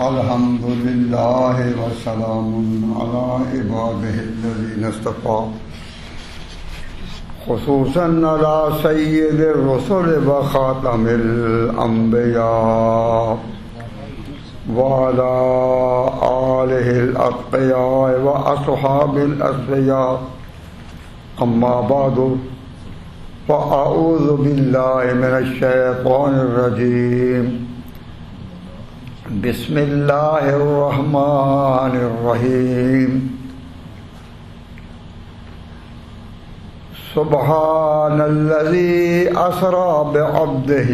الحمد للہ وسلام علی عبادہ الذین اصطفیٰ خصوصاً علی سید الرسل و خاتم الانبیاء وعلی آلہ الاتقیاء و اصحاب الاصفیاء اما بعد فاعوذ باللہ من الشیطان الرجیم بسم اللہ الرحمن الرحیم سبحان الذی اسری بعبدہ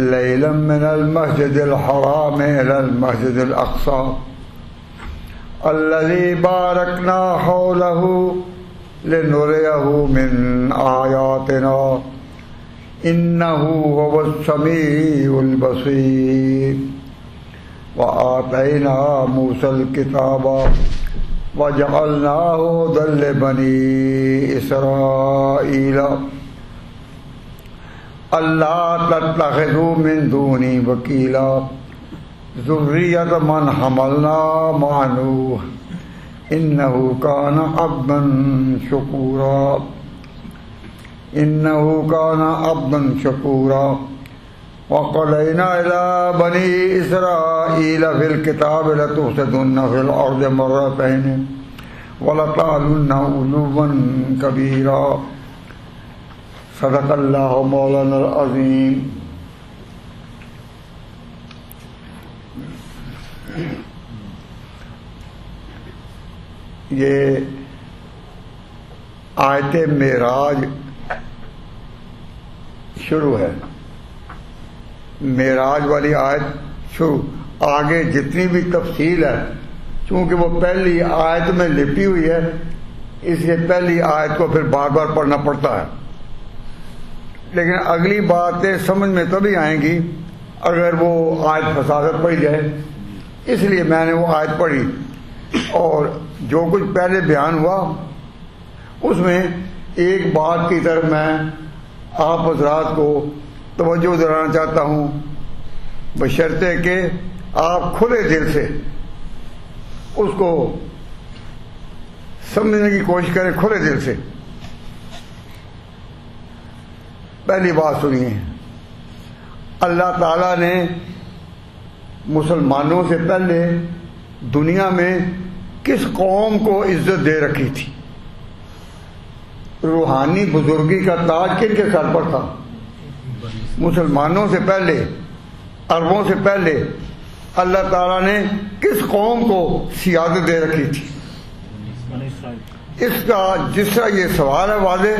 لیلا من المسجد الحرام الى المسجد الاقصى الذی بارکنا حولہ لنریہ من آیاتنا إنه هو السميع البصير وآتينا موسى الكتاب وجعلناه هدى لبني إسرائيل ألا تتخذوا من دوني وكيلا ذرية من حملنا مع نوح إنه كان عبدا شكورا إنه كان عبدا شكورا وقضينا إلى بني إسرائيل في الكتاب لتفسدن في الأرض مرتين ولتعلن علوا كبيرا صدق الله مولانا العظيم. یہ آیت معراج شروع ہے، معراج والی آیت شروع. آگے جتنی بھی تفصیل ہے چونکہ وہ پہلی آیت میں لپٹی ہوئی ہے اس لیے پہلی آیت کو پھر بار بار پڑھنا پڑتا ہے، لیکن اگلی باتیں سمجھ میں تبھی آئیں گی اگر وہ آیت فصاحت پڑھی جائے. اس لیے میں نے وہ آیت پڑھی اور جو کچھ پہلے بیان ہوا اس میں ایک بات کی طرف میں آپ حضرات کو توجہ دلانا چاہتا ہوں، بشرطے کہ آپ کھلے دل سے اس کو سمجھنے کی کوشش کریں، کھلے دل سے. پہلی بات سنیے، اللہ تعالیٰ نے مسلمانوں سے پہلے دنیا میں کس قوم کو عزت دے رکھی تھی؟ روحانی بزرگی کا تاج کن کے سر پر تھا؟ مسلمانوں سے پہلے، عربوں سے پہلے اللہ تعالیٰ نے کس قوم کو سیادت دے رکھی تھی؟ اس کا جس طرح یہ سوال ہے واضح،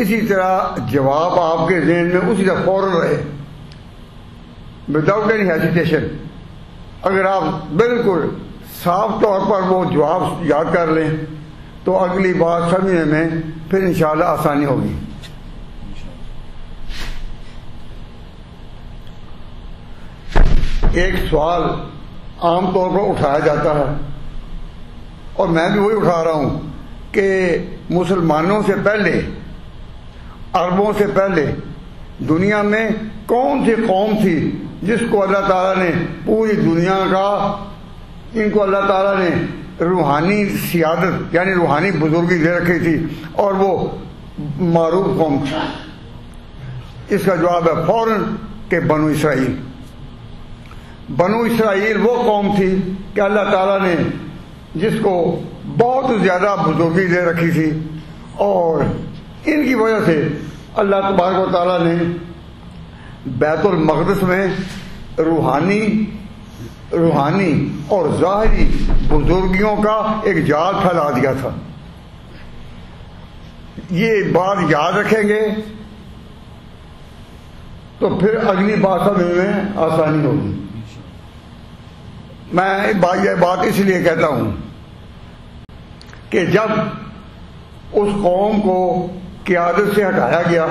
اسی طرح جواب آپ کے ذہن میں اسی طرح فوراً رہے وداؤٹ اینی ہیزیٹیشن. اگر آپ بالکل صاف طور پر وہ جواب یاد کر لیں تو اگلی بات سمجھنے میں پھر انشاءاللہ آسانی ہوگی. ایک سوال عام طور پر اٹھایا جاتا ہے اور میں بھی وہی اٹھا رہا ہوں کہ مسلمانوں سے پہلے، عربوں سے پہلے دنیا میں کون سی قوم تھی جس کو اللہ تعالیٰ نے پوری دنیا کا، ان کو اللہ تعالیٰ نے روحانی سیادت یعنی روحانی بزرگی دے رکھی تھی اور وہ معروف قوم تھی؟ اس کا جواب ہے فوراً کہ بنو اسرائیل. بنو اسرائیل وہ قوم تھی کہ اللہ تعالیٰ نے جس کو بہت زیادہ بزرگی دے رکھی تھی اور ان کی وجہ سے اللہ تبارک و تعالیٰ نے بیت المقدس میں روحانی اور ظاہری بزرگیوں کا ایک جال پھیلا دیا تھا. یہ بات یاد رکھیں گے تو پھر اگلی بات سمجھنے میں آسانی ہوگی. میں یہ بات اس لیے کہتا ہوں کہ جب اس قوم کو قیادت سے ہٹایا گیا،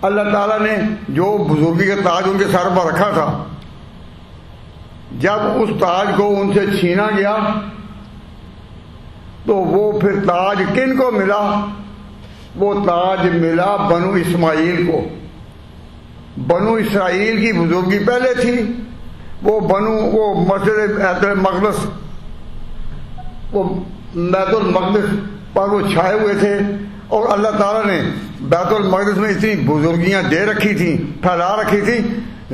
اللہ تعالیٰ نے جو بزرگی کا تاج ان کے سر پر رکھا تھا، جب اس تاج کو ان سے چھینا گیا تو وہ پھر تاج کن کو ملا؟ وہ تاج ملا بنو اسماعیل کو. بنو اسرائیل کی بزرگی پہلے تھی وہ مسجد بیت المقدس، وہ بیت المقدس پر وہ چھائے ہوئے تھے، اور اللہ تعالیٰ نے بیت المقدس میں اتنی بزرگیاں دے رکھی تھیں، پھیلا رکھی تھیں،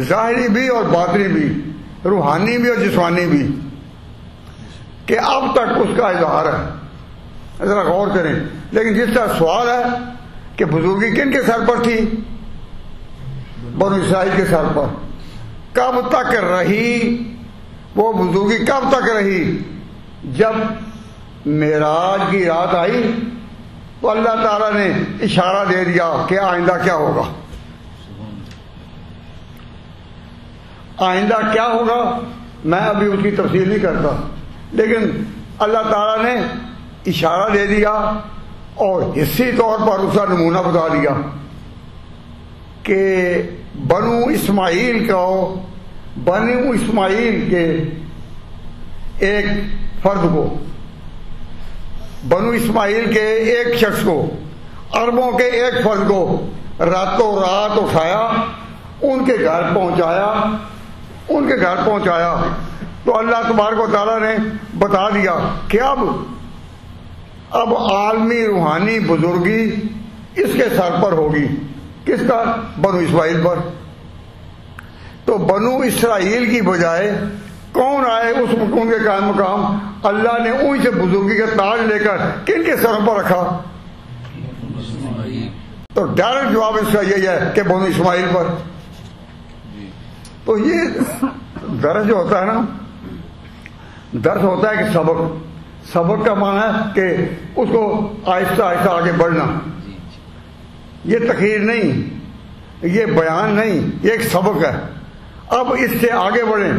ظاہری بھی اور باطنی بھی، روحانی بھی اور جسمانی بھی، کہ اب تک اس کا اظہار ہے۔ ذرا غور کریں۔ لیکن جس طرح سوال ہے کہ بزرگی کن کے سر پر تھی؟ بنو اسرائیل کے سر پر۔ کب تک رہی وہ بزرگی؟ کب تک رہی؟ جب معراج کی رات آئی تو اللہ تعالیٰ نے اشارہ دے دیا کہ آئندہ کیا ہوگا، آئندہ کیا ہوگا۔ میں ابھی اس کی تفصیل نہیں کرتا، لیکن اللہ تعالیٰ نے اشارہ دے دیا اور حصی طور پر اس کا نمونہ بتا دیا کہ بنو اسماعیل کے ایک فرد کو، بنو اسماعیل کے ایک شخص کو، عربوں کے ایک فرد کو راتوں رات اٹھایا، ان کے گھر پہنچایا تو اللہ تبارک و تعالیٰ نے بتا دیا کہ اب عالمی روحانی بزرگی اس کے سر پر ہوگی۔ کس کا؟ بنو اسماعیل پر۔ تو بنو اسرائیل کی بجائے کون آئے ان کے قائم مقام؟ اللہ نے ان سے بزرگی کا تاج لے کر کن کے سروں پر رکھا؟ تو ڈائریکٹ جواب اس کا یہی ہے کہ بنو اسماعیل پر۔ تو یہ درس جو ہوتا ہے نا، درس ہوتا ہے کہ سبق کا معنی ہے کہ اس کو آہستہ آہستہ آگے بڑھنا، یہ تقریر نہیں، یہ بیان نہیں، یہ ایک سبق ہے۔ اب اس سے آگے بڑھیں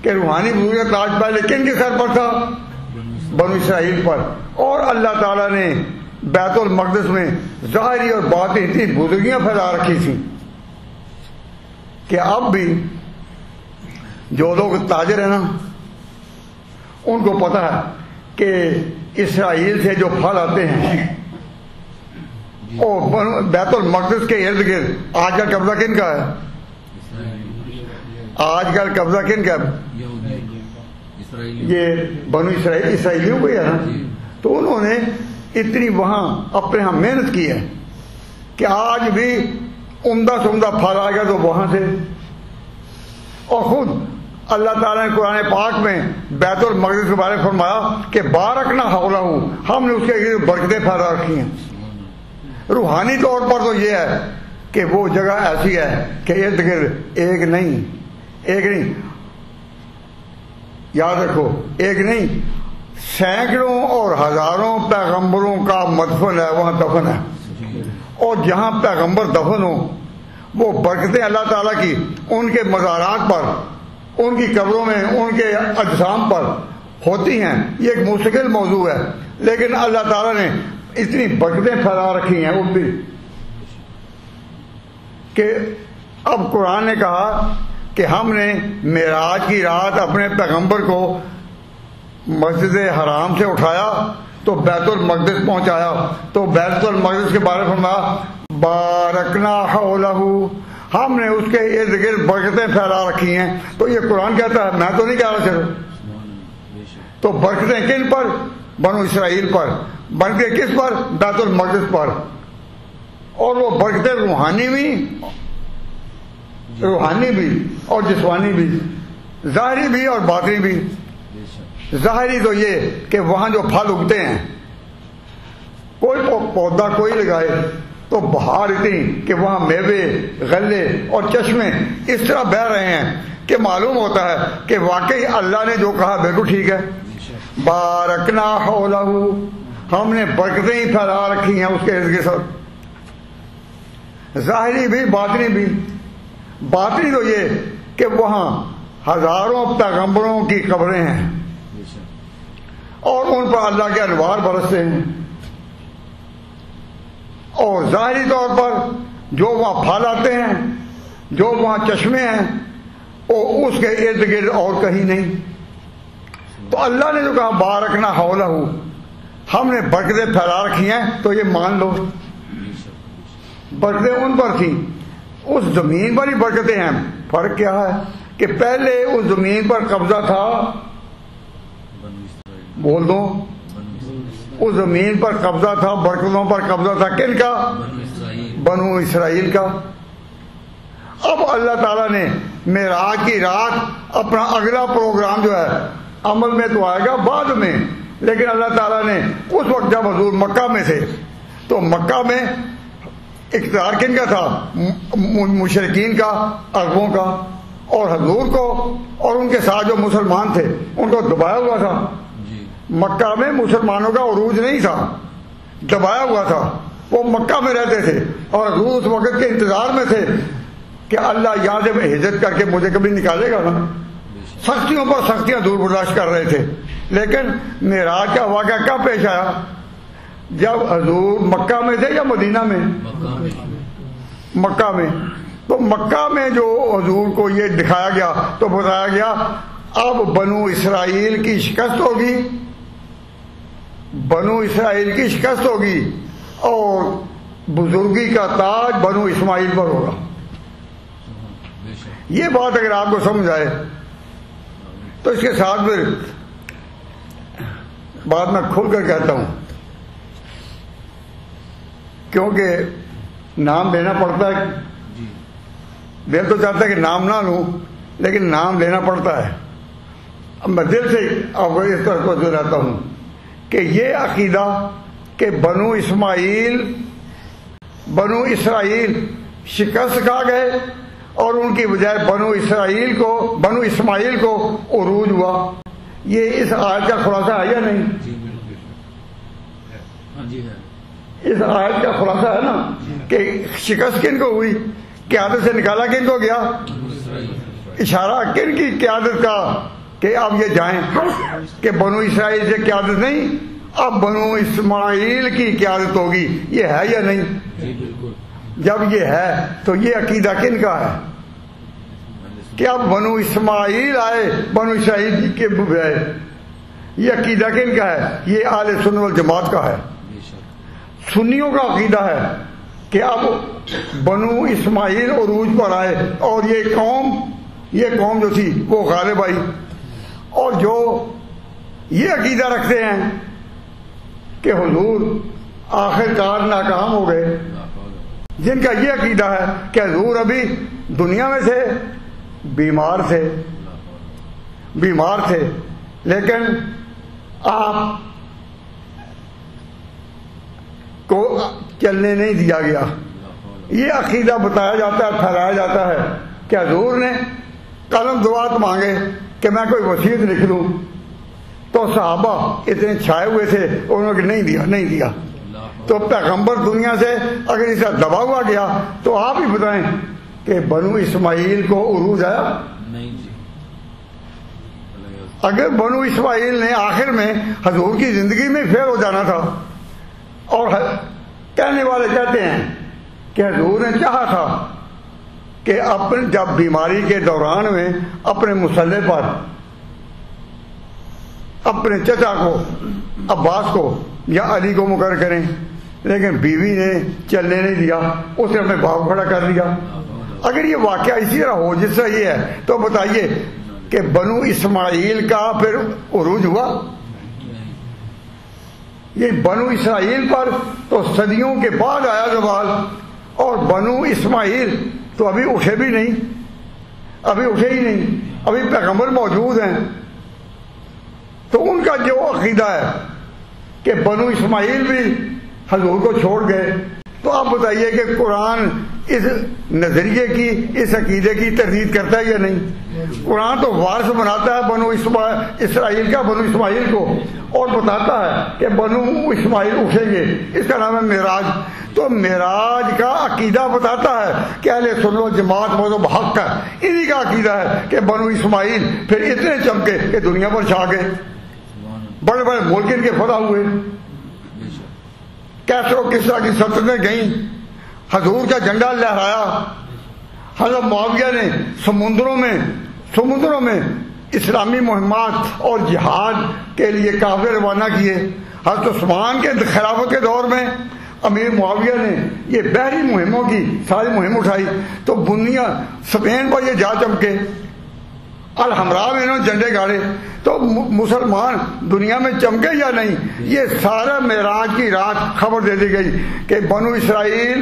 کہ روحانی بزرگی کا تاج پہلے کن کے سر پر تھا؟ بنو اسرائیل پر، اور اللہ تعالیٰ نے بیت المقدس میں ظاہری اور باطنی اتنی بزرگیاں پھیلا رکھی تھیں کہ اب بھی جو لوگ تاجر ہیں نا، ان کو پتہ ہے کہ اسرائیل سے جو پھل آتے ہیں اور بیت المقدس کے ارد گرد آج کل قبضہ کن کا ہے؟ آج کل قبضہ کن کا ہے؟ یہ بنو اسرائیلیوں کو ہے نا۔ تو انہوں نے اتنی وہاں اپنے ہاں محنت کی ہے کہ آج بھی عمدہ سے عمدہ پھل آئے گا تو وہاں سے۔ اور خود اللہ تعالیٰ نے قرآن پاک میں بیت المقدس کے بارے میں فرمایا کہ بارکنا حولہ، ہم نے اس کے برکتیں پھیلا رکھی ہیں۔ روحانی طور پر تو یہ ہے کہ وہ جگہ ایسی ہے کہ ارد گرد ایک نہیں، یاد رکھو، ایک نہیں، سینکڑوں اور ہزاروں پیغمبروں کا مدفن ہے، وہاں دفن ہے، اور جہاں پیغمبر دفن ہو وہ برکتیں اللہ تعالیٰ کی ان کے مزارات پر، ان کی قبروں میں، ان کے اجسام پر ہوتی ہیں۔ یہ ایک مستقل موضوع ہے، لیکن اللہ تعالیٰ نے اتنی برکتیں پھیلا رکھی ہیں ان بھی کہ اب قرآن نے کہا کہ ہم نے معراج کی رات اپنے پیغمبر کو مسجد حرام سے اٹھایا تو بیت المقدس پہنچایا، تو بیت المقدس کے بارے میں فرمایا بارکنا حولہ، ہم نے اس کے ارد گرد برکتیں پھیلا رکھی ہیں۔ تو یہ قرآن کہتا ہے، میں تو نہیں کہہ رہا صرف۔ تو برکتیں کن پر؟ بنو اسرائیل پر۔ برکتیں کس پر؟ بیت المقدس پر۔ اور وہ برکتیں روحانی بھی اور جسمانی بھی، ظاہری بھی اور باطنی بھی۔ ظاہری تو یہ کہ وہاں جو پھل اگتے ہیں، کوئی پودا کوئی لگائے تو بہار اتنی کہ وہاں میوے، غلے اور چشمے اس طرح بہہ رہے ہیں کہ معلوم ہوتا ہے کہ واقعی اللہ نے جو کہا بالکل ٹھیک ہے۔ بارکنا حولہ، ہم نے برکتیں ہی پھیلا رکھی ہیں اس کے ارد گرد، ظاہری بھی باطنی بھی۔ باطنی تو یہ کہ وہاں ہزاروں پیغمبروں کی قبریں ہیں اور ان پر اللہ کے انوار برستے ہیں، اور ظاہری طور پر جو وہاں پھل آتے ہیں، جو وہاں چشمے ہیں، وہ اس کے ارد گرد اور کہیں نہیں۔ تو اللہ نے جو کہا بارکنا حولہ، ہم نے برکتیں پھیلا رکھی ہیں، تو یہ مان لو برکتیں ان پر تھیں، اس زمین پر ہی برکتیں ہیں۔ فرق کیا ہے کہ پہلے اس زمین پر قبضہ تھا، بول دو، اس زمین پر قبضہ تھا، برکتوں پر قبضہ تھا، کن کا؟ بنو اسرائیل کا۔ اب اللہ تعالیٰ نے معراج کی رات اپنا اگلا پروگرام جو ہے عمل میں تو آئے گا بعد میں، لیکن اللہ تعالیٰ نے اس وقت جب حضور مکہ میں تھے تو مکہ میں اقتدار کن کا تھا؟ مشرکین کا، عربوں کا، اور حضور کو اور ان کے ساتھ جو مسلمان تھے ان کو دبایا ہوا تھا۔ مکہ میں مسلمانوں کا عروج نہیں تھا، دبایا ہوا تھا، وہ مکہ میں رہتے تھے اور حضور اس وقت کے انتظار میں تھے کہ اللہ یہاں سے ہجرت کر کے مجھے کبھی نکالے گا نا۔ سختیوں پر سختیاں دور برداشت کر رہے تھے، لیکن معراج کا واقعہ کب پیش آیا؟ جب حضور مکہ میں تھے یا مدینہ میں؟ مکہ میں۔ تو مکہ میں جو حضور کو یہ دکھایا گیا تو بتایا گیا اب بنو اسرائیل کی شکست ہوگی، بنو اسرائیل کی شکست ہوگی اور بزرگی کا تاج بنو اسماعیل پر ہوگا۔ یہ بات اگر آپ کو سمجھ آئے تو اس کے ساتھ پھر بات میں کھل کر کہتا ہوں، کیونکہ نام لینا پڑتا ہے، دل تو چاہتا ہے کہ نام نہ لوں لیکن نام لینا پڑتا ہے۔ اب میں دل سے آپ کو اس طرح کو رہتا ہوں کہ یہ عقیدہ کہ بنو اسرائیل شکست کھا گئے اور ان کی بجائے بنو اسماعیل کو عروج ہوا، یہ اس آیت کا خلاصہ ہے یا نہیں؟ اس آیت کا خلاصہ ہے نا کہ شکست کن کو ہوئی؟ قیادت سے نکالا کن کو گیا؟ اشارہ کن کی قیادت کا کہ اب یہ جائیں، کہ بنو اسرائیل سے قیادت نہیں، اب بنو اسماعیل کی قیادت ہوگی۔ یہ ہے یا نہیں؟ جب یہ ہے تو یہ عقیدہ کن کا ہے کہ اب بنو اسماعیل آئے بنو اسرائیل کے بجائے؟ یہ عقیدہ کن کا ہے؟ یہ اہل سنت والجماعت کا ہے، سنیوں کا عقیدہ ہے کہ اب بنو اسماعیل عروج پر آئے اور یہ قوم جو تھی وہ غالب آئی، اور جو یہ عقیدہ رکھتے ہیں کہ حضور آخر کار ناکام ہو گئے، جن کا یہ عقیدہ ہے کہ حضور ابھی دنیا میں تھے، بیمار تھے لیکن آپ کو چلنے نہیں دیا گیا، یہ عقیدہ بتایا جاتا ہے، پھیلایا جاتا ہے کہ حضور نے قلم دعات مانگے کہ میں کوئی وصیت لکھ لوں، تو صحابہ اتنے چھائے ہوئے تھے انہوں نے نہیں دیا۔ تو پیغمبر دنیا سے اگر اسے دبا ہوا گیا تو آپ ہی بتائیں کہ بنو اسماعیل کو عروج آیا؟ اگر بنو اسماعیل نے آخر میں حضور کی زندگی میں فیل ہو جانا تھا، اور کہنے والے کہتے ہیں کہ حضور نے چاہا تھا کہ جب بیماری کے دوران میں اپنے مسلح پر اپنے چچا کو عباس کو یا علی کو مقرر کریں، لیکن بیوی نے چلنے نہیں دیا، اس نے اپنے باپ کھڑا کر دیا۔ اگر یہ واقعہ اسی طرح ہو جس طرح یہ ہے تو بتائیے کہ بنو اسماعیل کا پھر عروج ہوا؟ یہ بنو اسرائیل پر تو صدیوں کے بعد آیا زوال، اور بنو اسماعیل تو ابھی اٹھے بھی نہیں، ابھی اٹھے ہی نہیں، ابھی پیغمبر موجود ہیں۔ تو ان کا جو عقیدہ ہے کہ بنو اسماعیل بھی حضور کو چھوڑ گئے، تو آپ بتائیے کہ قرآن اس نظریے کی، اس عقیدے کی تردید کرتا ہے یا نہیں؟ قرآن تو وارث بناتا ہے بنو اسرائیل کا، بنو اسماعیل کو، اور بتاتا ہے کہ بنو اسماعیل اٹھیں گے، اس کا نام ہے معراج۔ تو معراج کا عقیدہ بتاتا ہے کہ اہل سنت و جماعت مذہب حق ہے، انہی کا عقیدہ ہے کہ بنو اسماعیل پھر اتنے چمکے کہ دنیا پر چھا گئے، بڑے بڑے ملک ان کے فتح ہوئے، کیسر و کسریٰ کی سلطنتیں گئیں، حضور کا جھنڈا لہرایا، حضرت معاویہ نے سمندروں میں اسلامی مہمات اور جہاد کے لیے قافلے روانہ کیے۔ حضرت عثمان کے خلافت کے دور میں امیر معاویہ نے یہ بحری مہموں کی ساری مہم اٹھائی، تو دنیا اسپین پر یہ جا چمکے، الحمراء میں انہوں نے جھنڈے گاڑے. تو مسلمان دنیا میں چمکے یا نہیں؟ یہ سارا معراج کی رات خبر دے دی گئی کہ بنو اسرائیل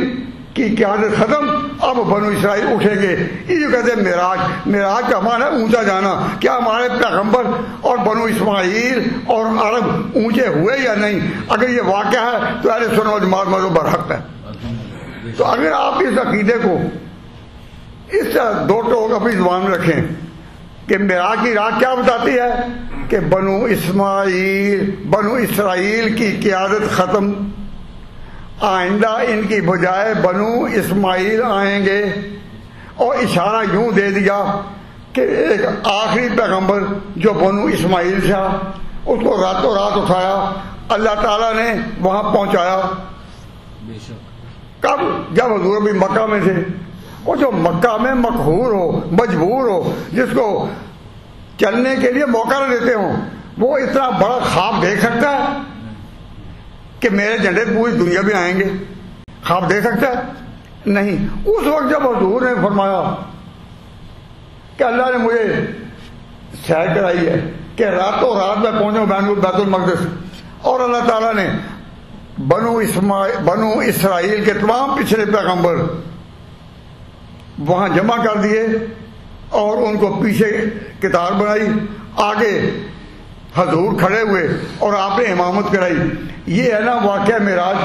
کی قیادت ختم، اب بنو اسرائیل اٹھیں گے. یہ جو کہتے ہیں معراج، معراج کا معنی ہے اونچا جانا. کیا ہمارے پیغمبر اور بنو اسماعیل اور عرب اونچے ہوئے یا نہیں؟ اگر یہ واقعہ ہے تو اہل سنت و جماعت مذہب برحق ہے. تو اگر آپ اس عقیدے کو اس طرح دو ٹوک اپنی زبان میں رکھیں کہ معراج کی رات کیا بتاتی ہے کہ بنو اسرائیل کی قیادت ختم، آئندہ ان کی بجائے بنو اسماعیل آئیں گے. اور اشارہ یوں دے دیا کہ ایک آخری پیغمبر جو بنو اسماعیل تھا اس کو راتوں رات اٹھایا، اللہ تعالیٰ نے وہاں پہنچایا. کب؟ جب حضور بھی مکہ میں تھے. اور جو مکہ میں مقہور ہو، مجبور ہو، جس کو چلنے کے لیے موقع نہ دیتے ہوں، وہ اتنا بڑا خواب دیکھ سکتا ہے کہ میرے جھنڈے پوری دنیا میں آئیں گے؟ خواب دیکھ سکتا ہے؟ نہیں. اس وقت جب حضور نے فرمایا کہ اللہ نے مجھے سیر کرائی ہے کہ راتوں رات میں پہنچوں بیت المقدس، اور اللہ تعالیٰ نے بنو اسرائیل کے تمام پچھلے پیغمبر وہاں جمع کر دیے اور ان کو پیچھے قطار بنائی، آگے حضور کھڑے ہوئے اور آپ نے امامت کرائی. یہ ہے نا واقعہ معراج.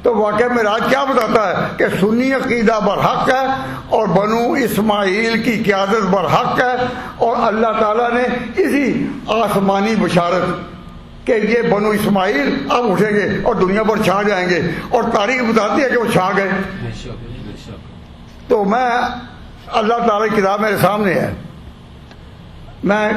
تو واقعہ معراج کیا بتاتا ہے کہ سنی عقیدہ برحق ہے اور بنو اسماعیل کی قیادت برحق ہے، اور اللہ تعالیٰ نے اسی آسمانی بشارت کہ یہ بنو اسماعیل اب اٹھیں گے اور دنیا پر چھا جائیں گے، اور تاریخ بتاتی ہے کہ وہ چھا گئے. تو میں اللہ تعالیٰ کی کتاب میرے سامنے ہے، میں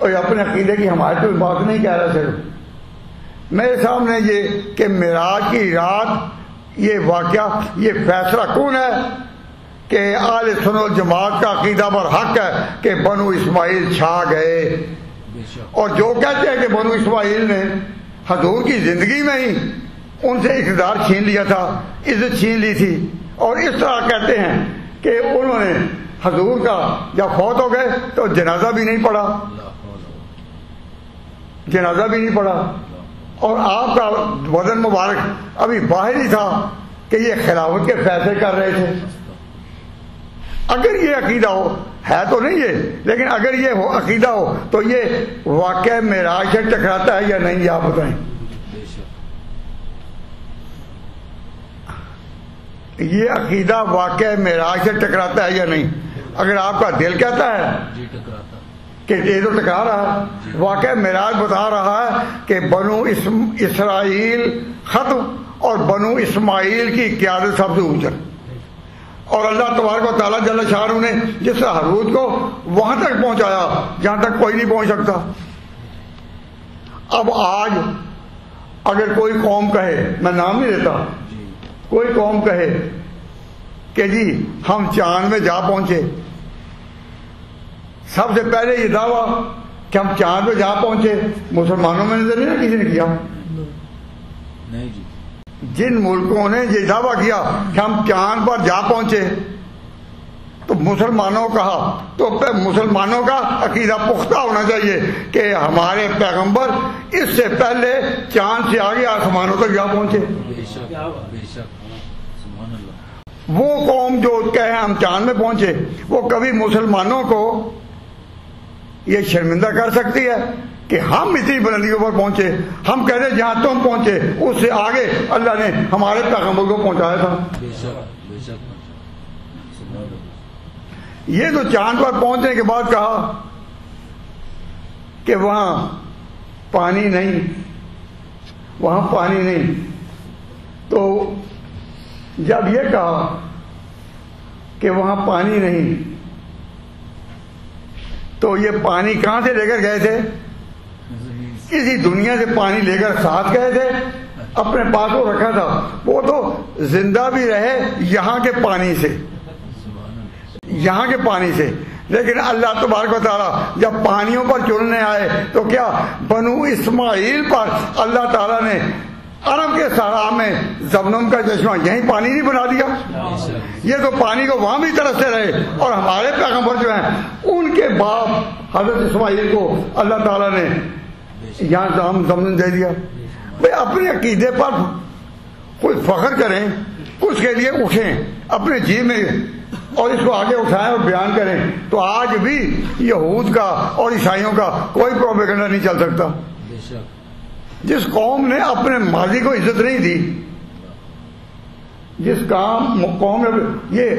اپنے عقیدے کی حمایت کوئی بات نہیں کہہ رہا. صرف میرے سامنے یہ کہ معراج کی رات یہ واقعہ، یہ فیصلہ کون ہے کہ اہل سنت و جماعت کا عقیدہ برحق ہے کہ بنو اسماعیل چھا گئے. اور جو کہتے ہیں کہ بنو اسماعیل نے حضور کی زندگی میں ہی ان سے اقتدار چھین لیا تھا، عزت چھین لی تھی، اور اس طرح کہتے ہیں کہ انہوں نے حضور کا جب فوت ہو گئے تو جنازہ بھی نہیں پڑھا، جنازہ بھی نہیں پڑھا، اور آپ کا بدن مبارک ابھی باہر ہی تھا کہ یہ خلافت کے فیصلے کر رہے تھے. اگر یہ عقیدہ ہو، ہے تو نہیں یہ، لیکن اگر یہ ہو عقیدہ ہو تو یہ واقعہ معراج سے ٹکراتا ہے یا نہیں، یہ آپ بتائیں. یہ عقیدہ واقعہ معراج سے ٹکراتا ہے یا نہیں؟ اگر آپ کا دل کہتا ہے کہ یہ تو ٹکرا رہا ہے، واقعہ معراج بتا رہا ہے کہ بنو اسرائیل ختم اور بنو اسماعیل کی قیادت سب سے اونچا. اور اللہ تبارک و تعالیٰ جل شانہ نے جس حضور کو وہاں تک پہنچایا جہاں تک کوئی نہیں پہنچ سکتا. اب آج اگر کوئی قوم کہے، میں نام نہیں دیتا، کوئی قوم کہے کہ جی ہم چاند میں جا پہنچے، سب سے پہلے یہ دعویٰ کہ ہم چاند میں جا پہنچے مسلمانوں میں نظر نہیں کسی نے کیا. نہیں جی. جن ملکوں نے یہ دعویٰ کیا کہ ہم چاند پر جا پہنچے تو مسلمانوں کہا، تو مسلمانوں کا عقیدہ پختہ ہونا چاہیے کہ ہمارے پیغمبر اس سے پہلے چاند سے آگے آسمانوں تک جا پہنچے. وہ قوم جو کہے ہم چاند میں پہنچے، وہ کبھی مسلمانوں کو یہ شرمندہ کر سکتی ہے کہ ہم اتنی بلندیوں پر پہنچے؟ ہم کہتے ہیں جہاں تم پہنچے اس سے آگے اللہ نے ہمارے پیغمبر کو پہنچایا تھا. یہ تو چاند پر پہنچنے کے بعد کہا کہ وہاں پانی نہیں، وہاں پانی نہیں. تو جب یہ کہا کہ وہاں پانی نہیں تو یہ پانی کہاں سے لے کر گئے تھے؟ اسی دنیا سے پانی لے کر ساتھ گئے تھے، اپنے پاس وہ رکھا تھا. وہ تو زندہ بھی رہے یہاں کے پانی سے، یہاں کے پانی سے. لیکن اللہ تبارک و تعالیٰ جب پانیوں پر چننے آئے تو کیا بنو اسماعیل پر اللہ تعالیٰ نے عرب کے صحرا میں زمزم کا چشمہ یہیں پانی نہیں بنا دیا؟ یہ تو پانی کو وہاں بھی ترستے رہے. اور ہمارے پیغمبر جو ہیں ان کے باپ حضرت اسماعیل کو اللہ تعالیٰ نے یہاں زمزم دے دیا. بھائی اپنے عقیدے پر کوئی فخر کریں, اس کے لیے اٹھیں اپنے جی میں اور اس کو آگے اٹھائیں اور بیان کریں. تو آج بھی یہود کا اور عیسائیوں کا کوئی پروپیگنڈا نہیں چل سکتا. جس قوم نے اپنے ماضی کو عزت نہیں دی, جس قوم نے یہ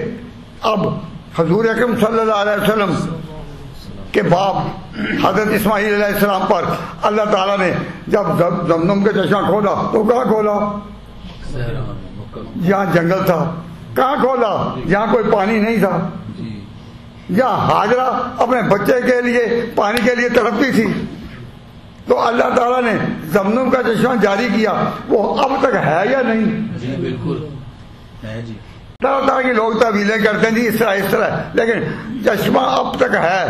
اب حضور اکرم صلی اللہ علیہ وسلم کے باپ حضرت اسماعیل علیہ السلام پر اللہ تعالیٰ نے جب زمزم کا چشمہ کھولا تو کہاں کھولا؟ یہاں جنگل تھا. کہاں کھولا؟ یہاں کوئی پانی نہیں تھا. یہاں ہاجرہ اپنے بچے کے لیے پانی کے لیے تڑپتی تھی. تو اللہ تعالیٰ نے زمزم کا چشمہ جاری کیا. وہ اب تک ہے یا نہیں؟ جی بالکل ہے جی. طرح طرح کے لوگ تعویلیں کرتے ہیں جی اس طرح, لیکن چشمہ اب تک ہے.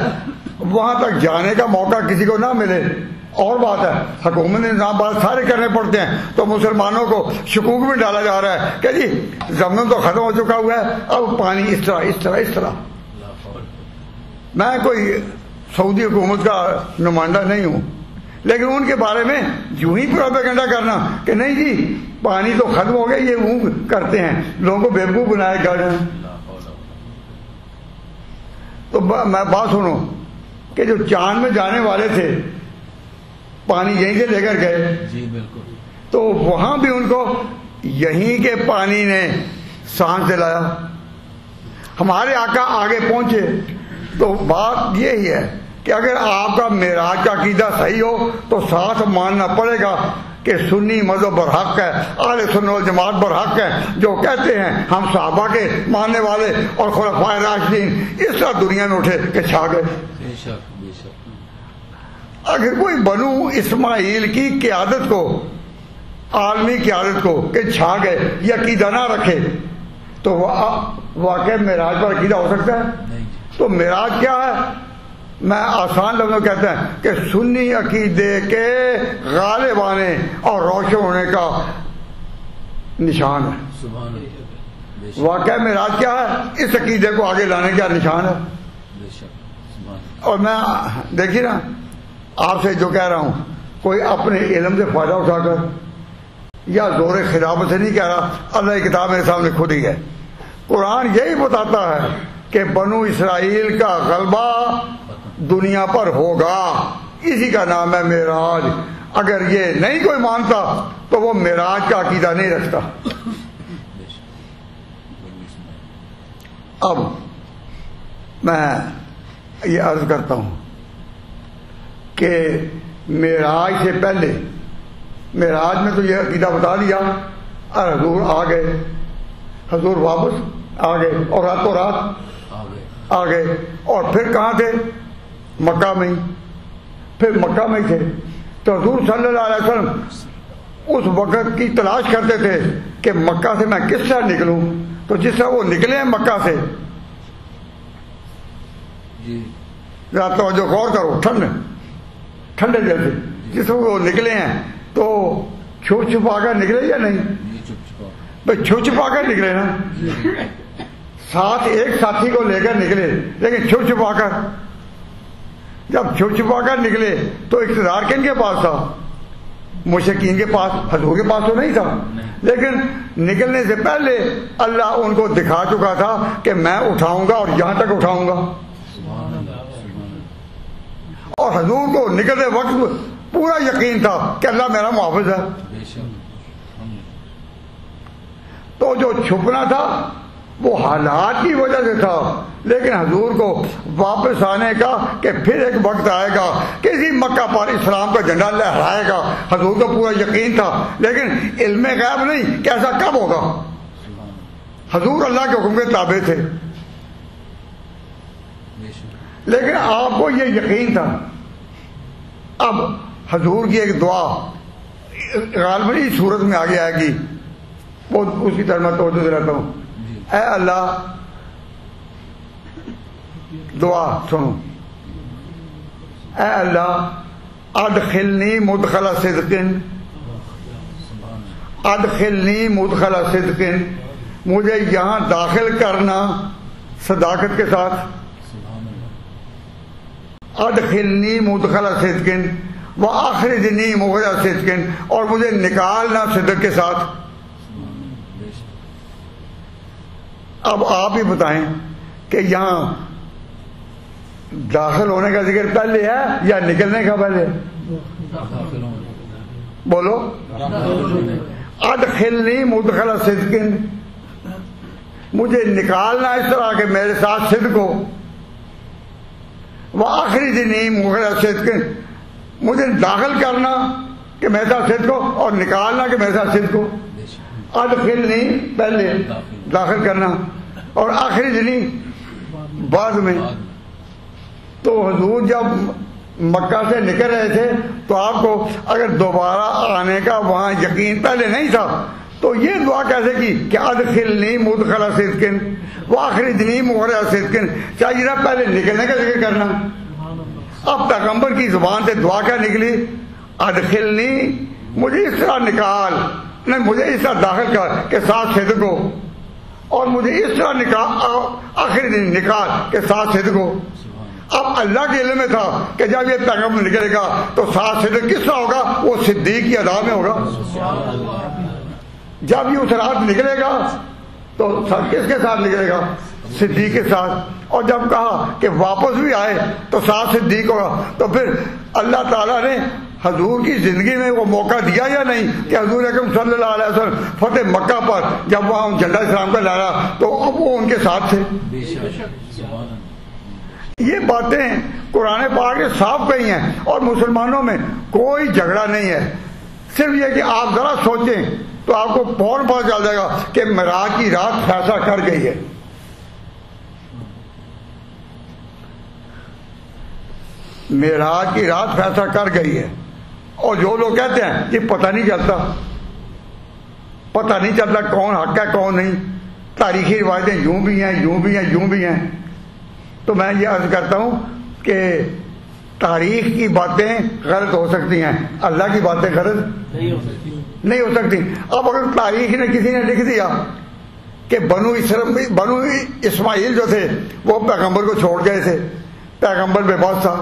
وہاں تک جانے کا موقع کسی کو نہ ملے اور بات ہے. حکومت نظام بات سارے کرنے پڑتے ہیں تو مسلمانوں کو شکوک میں ڈالا جا رہا ہے کہ جی زمزم تو ختم ہو چکا ہوا ہے, اب پانی اس طرح. میں کوئی سعودی حکومت کا نمائندہ نہیں ہوں, لیکن ان کے بارے میں یوں ہی پروپیگنڈا کرنا کہ نہیں جی پانی تو ختم ہو گیا, یہ وہ کرتے ہیں, لوگوں کو بیوقوف بنائے گا. تو میں بات سنوں کہ جو چاند میں جانے والے تھے پانی یہیں سے لے کر گئے. جی بالکل. تو وہاں بھی ان کو یہیں کے پانی نے سانس دلایا. ہمارے آقا آگے پہنچے. تو بات یہی ہے کہ اگر آپ کا معراج کا عقیدہ صحیح ہو تو ساتھ ماننا پڑے گا کہ سنی مذہب برحق ہے, اہل سنت والجماعت برحق ہے, جو کہتے ہیں ہم صحابہ کے ماننے والے اور خلفائے راشدین اس طرح دنیا میں اٹھے کہ چھا گئے. بے شک بے شک. اگر کوئی بنو اسماعیل کی قیادت کو, عالمی قیادت کو کہ چھا گئے یہ عقیدہ نہ رکھے تو واقع معراج پر عقیدہ ہو سکتا ہے؟ تو معراج کیا ہے؟ میں آسان لفظوں کہتا ہے کہ سنی عقیدے کے غالب آنے اور روشن ہونے کا نشان ہے. واقع معراج کیا ہے؟ اس عقیدے کو آگے لانے کا نشان ہے. اور میں دیکھیے نا آپ سے جو کہہ رہا ہوں, کوئی اپنے علم سے فائدہ اٹھا کر یا زور خلافت سے نہیں کہہ رہا, اللہ کی کتاب میرے سامنے خود ہی ہے. قرآن یہی بتاتا ہے کہ بنو اسرائیل کا غلبہ دنیا پر ہوگا, اسی کا نام ہے معراج. اگر یہ نہیں کوئی مانتا تو وہ معراج کا عقیدہ نہیں رکھتا. اب میں یہ عرض کرتا ہوں کہ معراج سے پہلے, معراج میں تو یہ عقیدہ بتا دیا اور حضور آ گئے, حضور واپس آ گئے اور راتوں رات آ گئے. اور پھر کہاں تھے؟ مکہ میں ہی. پھر مکہ میں ہی تھے. تو حضور صلی اللہ علیہ وسلم اس وقت کی تلاش کرتے تھے کہ مکہ سے میں کس طرح نکلوں. تو جس طرح وہ نکلے ہیں مکہ سے, ذرا توجہ غور کرو, ٹھنڈے دل سے جس طرح وہ نکلے ہیں تو چھپ چھپا کر نکلے یا نہیں؟ بھائی چھپ چھپا کر نکلے نا, ساتھ ایک ساتھی کو لے کر نکلے, لیکن چھپ چھپا کر. جب چھپ چھپا کر نکلے تو اقتدار کن کے پاس تھا؟ مشرکین کے پاس, حضور کے پاس تو نہیں تھا. لیکن نکلنے سے پہلے اللہ ان کو دکھا چکا تھا کہ میں اٹھاؤں گا اور یہاں تک اٹھاؤں گا. اور حضور کو نکلتے وقت پورا یقین تھا کہ اللہ میرا محافظ ہے. تو جو چھپنا تھا وہ حالات کی وجہ سے تھا, لیکن حضور کو واپس آنے کا کہ پھر ایک وقت آئے گا کسی مکہ پر اسلام کا جھنڈا لہرائے گا, حضور کو پورا یقین تھا. لیکن علم غیب نہیں کہ ایسا کب ہوگا. حضور اللہ کے حکم کے تابع تھے, لیکن آپ کو یہ یقین تھا. اب حضور کی ایک دعا غالباً اس صورت میں آگے آئے گی, وہ اس کی طرف میں توجہ دلاتا ہوں. اے اللہ, دعا سنو, اے اللہ ادخلنی مدخل صدق, ادخلنی مدخل صدق، مجھے یہاں داخل کرنا صداقت کے ساتھ، ادخلنی مدخل صدق واخرجنی مخرج صدق، اور مجھے نکالنا صدق کے ساتھ۔ اب آپ ہی بتائیں کہ یہاں داخل ہونے کا ذکر پہلے ہے یا نکلنے کا پہلے؟ بولو، ادخلنی مدخل صدق، مجھے نکالنا اس طرح کہ میرے ساتھ صدق ہو، واخرجنی مخرج صدق، مجھے داخل کرنا کہ میرے ساتھ صدق ہو اور نکالنا کہ میرے ساتھ صدق ہو۔ ادخلنی پہلے داخل کرنا اور اخرجنی بعد میں۔ تو حضور جب مکہ سے نکل رہے تھے تو آپ کو اگر دوبارہ آنے کا وہاں یقین پہلے نہیں تھا تو یہ دعا کیسے کی کہ ادخلنی مدخل صدق واخرجنی مخرج صدق؟ چاہیے نا پہلے نکلنے کا ذکر کرنا۔ اب پیغمبر کی زبان سے دعا کیا نکلی؟ ادخلنی، مجھے اس طرح نکال، نہیں مجھے اس طرح داخل کر کہ ساتھ صدق ہو، اور مجھے اس طرح نکال اخرجنی نکال کہ ساتھ صدق ہو۔ اب اللہ کے علم میں تھا کہ جب یہ پیغمبر نکلے گا تو ساتھ صدق کس طرح ہوگا؟ وہ صدیق کی ادا میں ہوگا۔ جب یہ اس رات نکلے گا تو کس کے ساتھ نکلے گا؟ صدیق کے ساتھ۔ اور جب کہا کہ واپس بھی آئے تو ساتھ صدیق ہوگا، تو پھر اللہ تعالیٰ نے حضور کی زندگی میں وہ موقع دیا یا نہیں کہ حضور اکرم صلی اللہ علیہ وسلم فتح مکہ پر جب وہاں جھنڈا اسلام کا لہرا تو اب وہ ان کے ساتھ تھے۔ یہ باتیں قرآن پاک نے صاف کہی ہیں اور مسلمانوں میں کوئی جھگڑا نہیں ہے۔ صرف یہ کہ آپ ذرا سوچیں تو آپ کو فوراً پتہ چل جائے گا کہ معراج کی رات فیصلہ کر گئی ہے۔ معراج کی رات فیصلہ کر گئی ہے، اور جو لوگ کہتے ہیں یہ پتہ نہیں چلتا، پتہ نہیں چلتا کون حق ہے کون نہیں، تاریخی روایتیں یوں بھی ہیں یوں بھی ہیں یوں بھی ہیں، تو میں یہ عرض کرتا ہوں کہ تاریخ کی باتیں غلط ہو سکتی ہیں، اللہ کی باتیں غلط نہیں ہو سکتی۔ اب اگر تاریخ نے کسی نے لکھ دیا کہ بنو اسماعیل جو تھے وہ پیغمبر کو چھوڑ گئے تھے، پیغمبر بے بس تھا،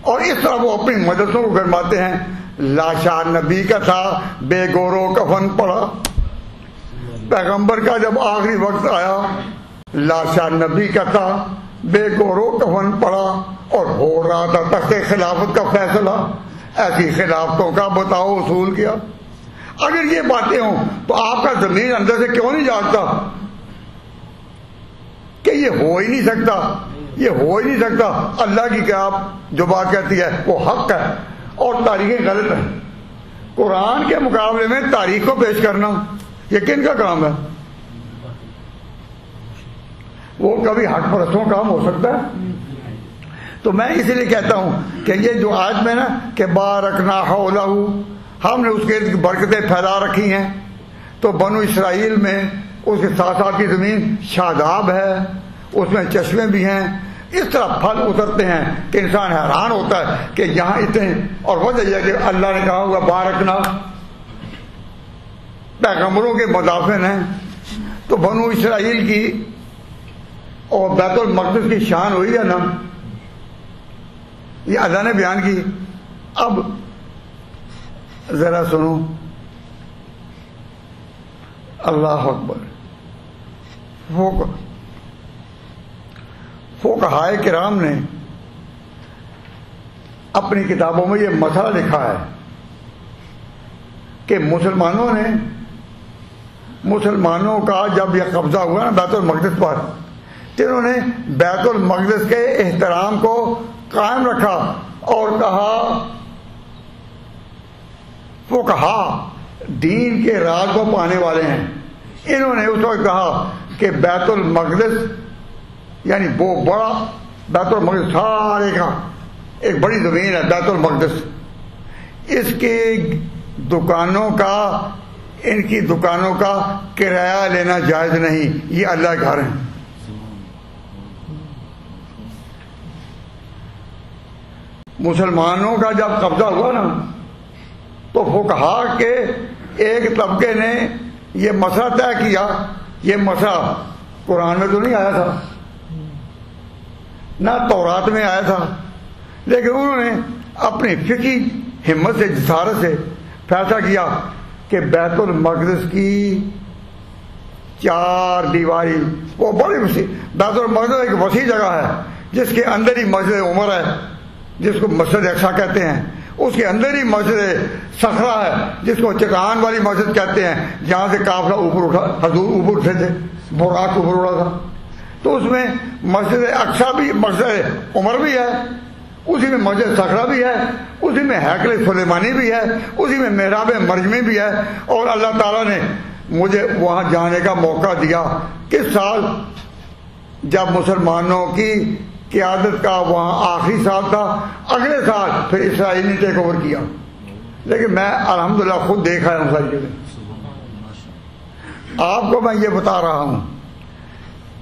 اور اس طرح وہ اپنی مدرسوں کو گرماتے ہیں، لاشا نبی کا تھا بے گورو کفن پڑا، پیغمبر کا جب آخری وقت آیا لاشا نبی کا تھا بے گورو کفن پڑا، اور ہو رہا تھا تخت خلافت کا فیصلہ، ایسی خلافتوں کا بتاؤ اصول کیا۔ اگر یہ باتیں ہوں تو آپ کا ضمیر اندر سے کیوں نہیں جاگتا کہ یہ ہو ہی نہیں سکتا، یہ ہو ہی نہیں سکتا؟ اللہ کی کیا جو بات کہتی ہے وہ حق ہے اور تاریخیں غلط ہیں۔ قرآن کے مقابلے میں تاریخ کو پیش کرنا یہ کن کا کام ہے؟ وہ کبھی حق پرستوں کا کام ہو سکتا ہے؟ تو میں اسی لیے کہتا ہوں کہ یہ جو آیت میں نا کہ بارکنا حولہ، ہم نے اس کے برکتیں پھیلا رکھی ہیں، تو بنو اسرائیل میں اس کے ساتھ ساتھ کی زمین شاداب ہے، اس میں چشمے بھی ہیں، اس طرح پھل اترتے ہیں کہ انسان حیران ہوتا ہے کہ یہاں اتنے، اور وجہ یہ کہ اللہ نے کہا ہوگا بارکنا، پیغمبروں کے مدافن ہیں۔ تو بنو اسرائیل کی اور بیت المقدس کی شان ہوئی ہے نا، یہ اللہ نے بیان کی۔ اب ذرا سنو، اللہ اکبر، فقہائے کرام نے اپنی کتابوں میں یہ مسئلہ لکھا ہے کہ مسلمانوں کا جب یہ قبضہ ہوا نا بیت المقدس پر، تو انہوں نے بیت المقدس کے احترام کو قائم رکھا اور کہا فقہا دین کے راز کو پانے والے ہیں، انہوں نے اس وقت کہا کہ بیت المقدس یعنی وہ بڑا بیت المقدس سارے کا ایک بڑی زمین ہے بیت المقدس، اس کی دکانوں کا ان کی دکانوں کا کرایہ لینا جائز نہیں، یہ اللہ کے گھر ہیں۔ مسلمانوں کا جب قبضہ ہوا نا تو فقہا کے ایک طبقے نے یہ مسئلہ طے کیا، یہ مسئلہ قرآن میں تو نہیں آیا تھا، نہ تورات میں آیا تھا، لیکن انہوں نے اپنی فقہی ہمت سے، جسارت سے فیصلہ کیا کہ بیت المقدس کی 4 دیواری، وہ بڑی وسیع، بیت المقدس ایک وسیع جگہ ہے جس کے اندر ہی مسجد عمر ہے جس کو مسجد اقصی کہتے ہیں، اس کے اندر ہی مسجد صخرہ ہے جس کو چٹان والی مسجد کہتے ہیں، جہاں سے قافلہ اوپر اٹھا، حضور اوپر اٹھے تھے، براق اوپر اڑا تھا، تو اس میں مسجد اقصی بھی، مسجد عمر بھی ہے، اسی میں مسجد صخرہ بھی ہے، اسی میں ہیکل سلیمانی بھی ہے، اسی میں محراب مرجمی بھی ہے، اور اللہ تعالیٰ نے مجھے وہاں جانے کا موقع دیا کس سال؟ جب مسلمانوں کی قیادت کا وہاں آخری سال تھا، اگلے سال پھر اسرائیل نے ٹیک اوور کیا، لیکن میں الحمدللہ خود دیکھا ہے ان ساری چیزیں۔ آپ کو میں یہ بتا رہا ہوں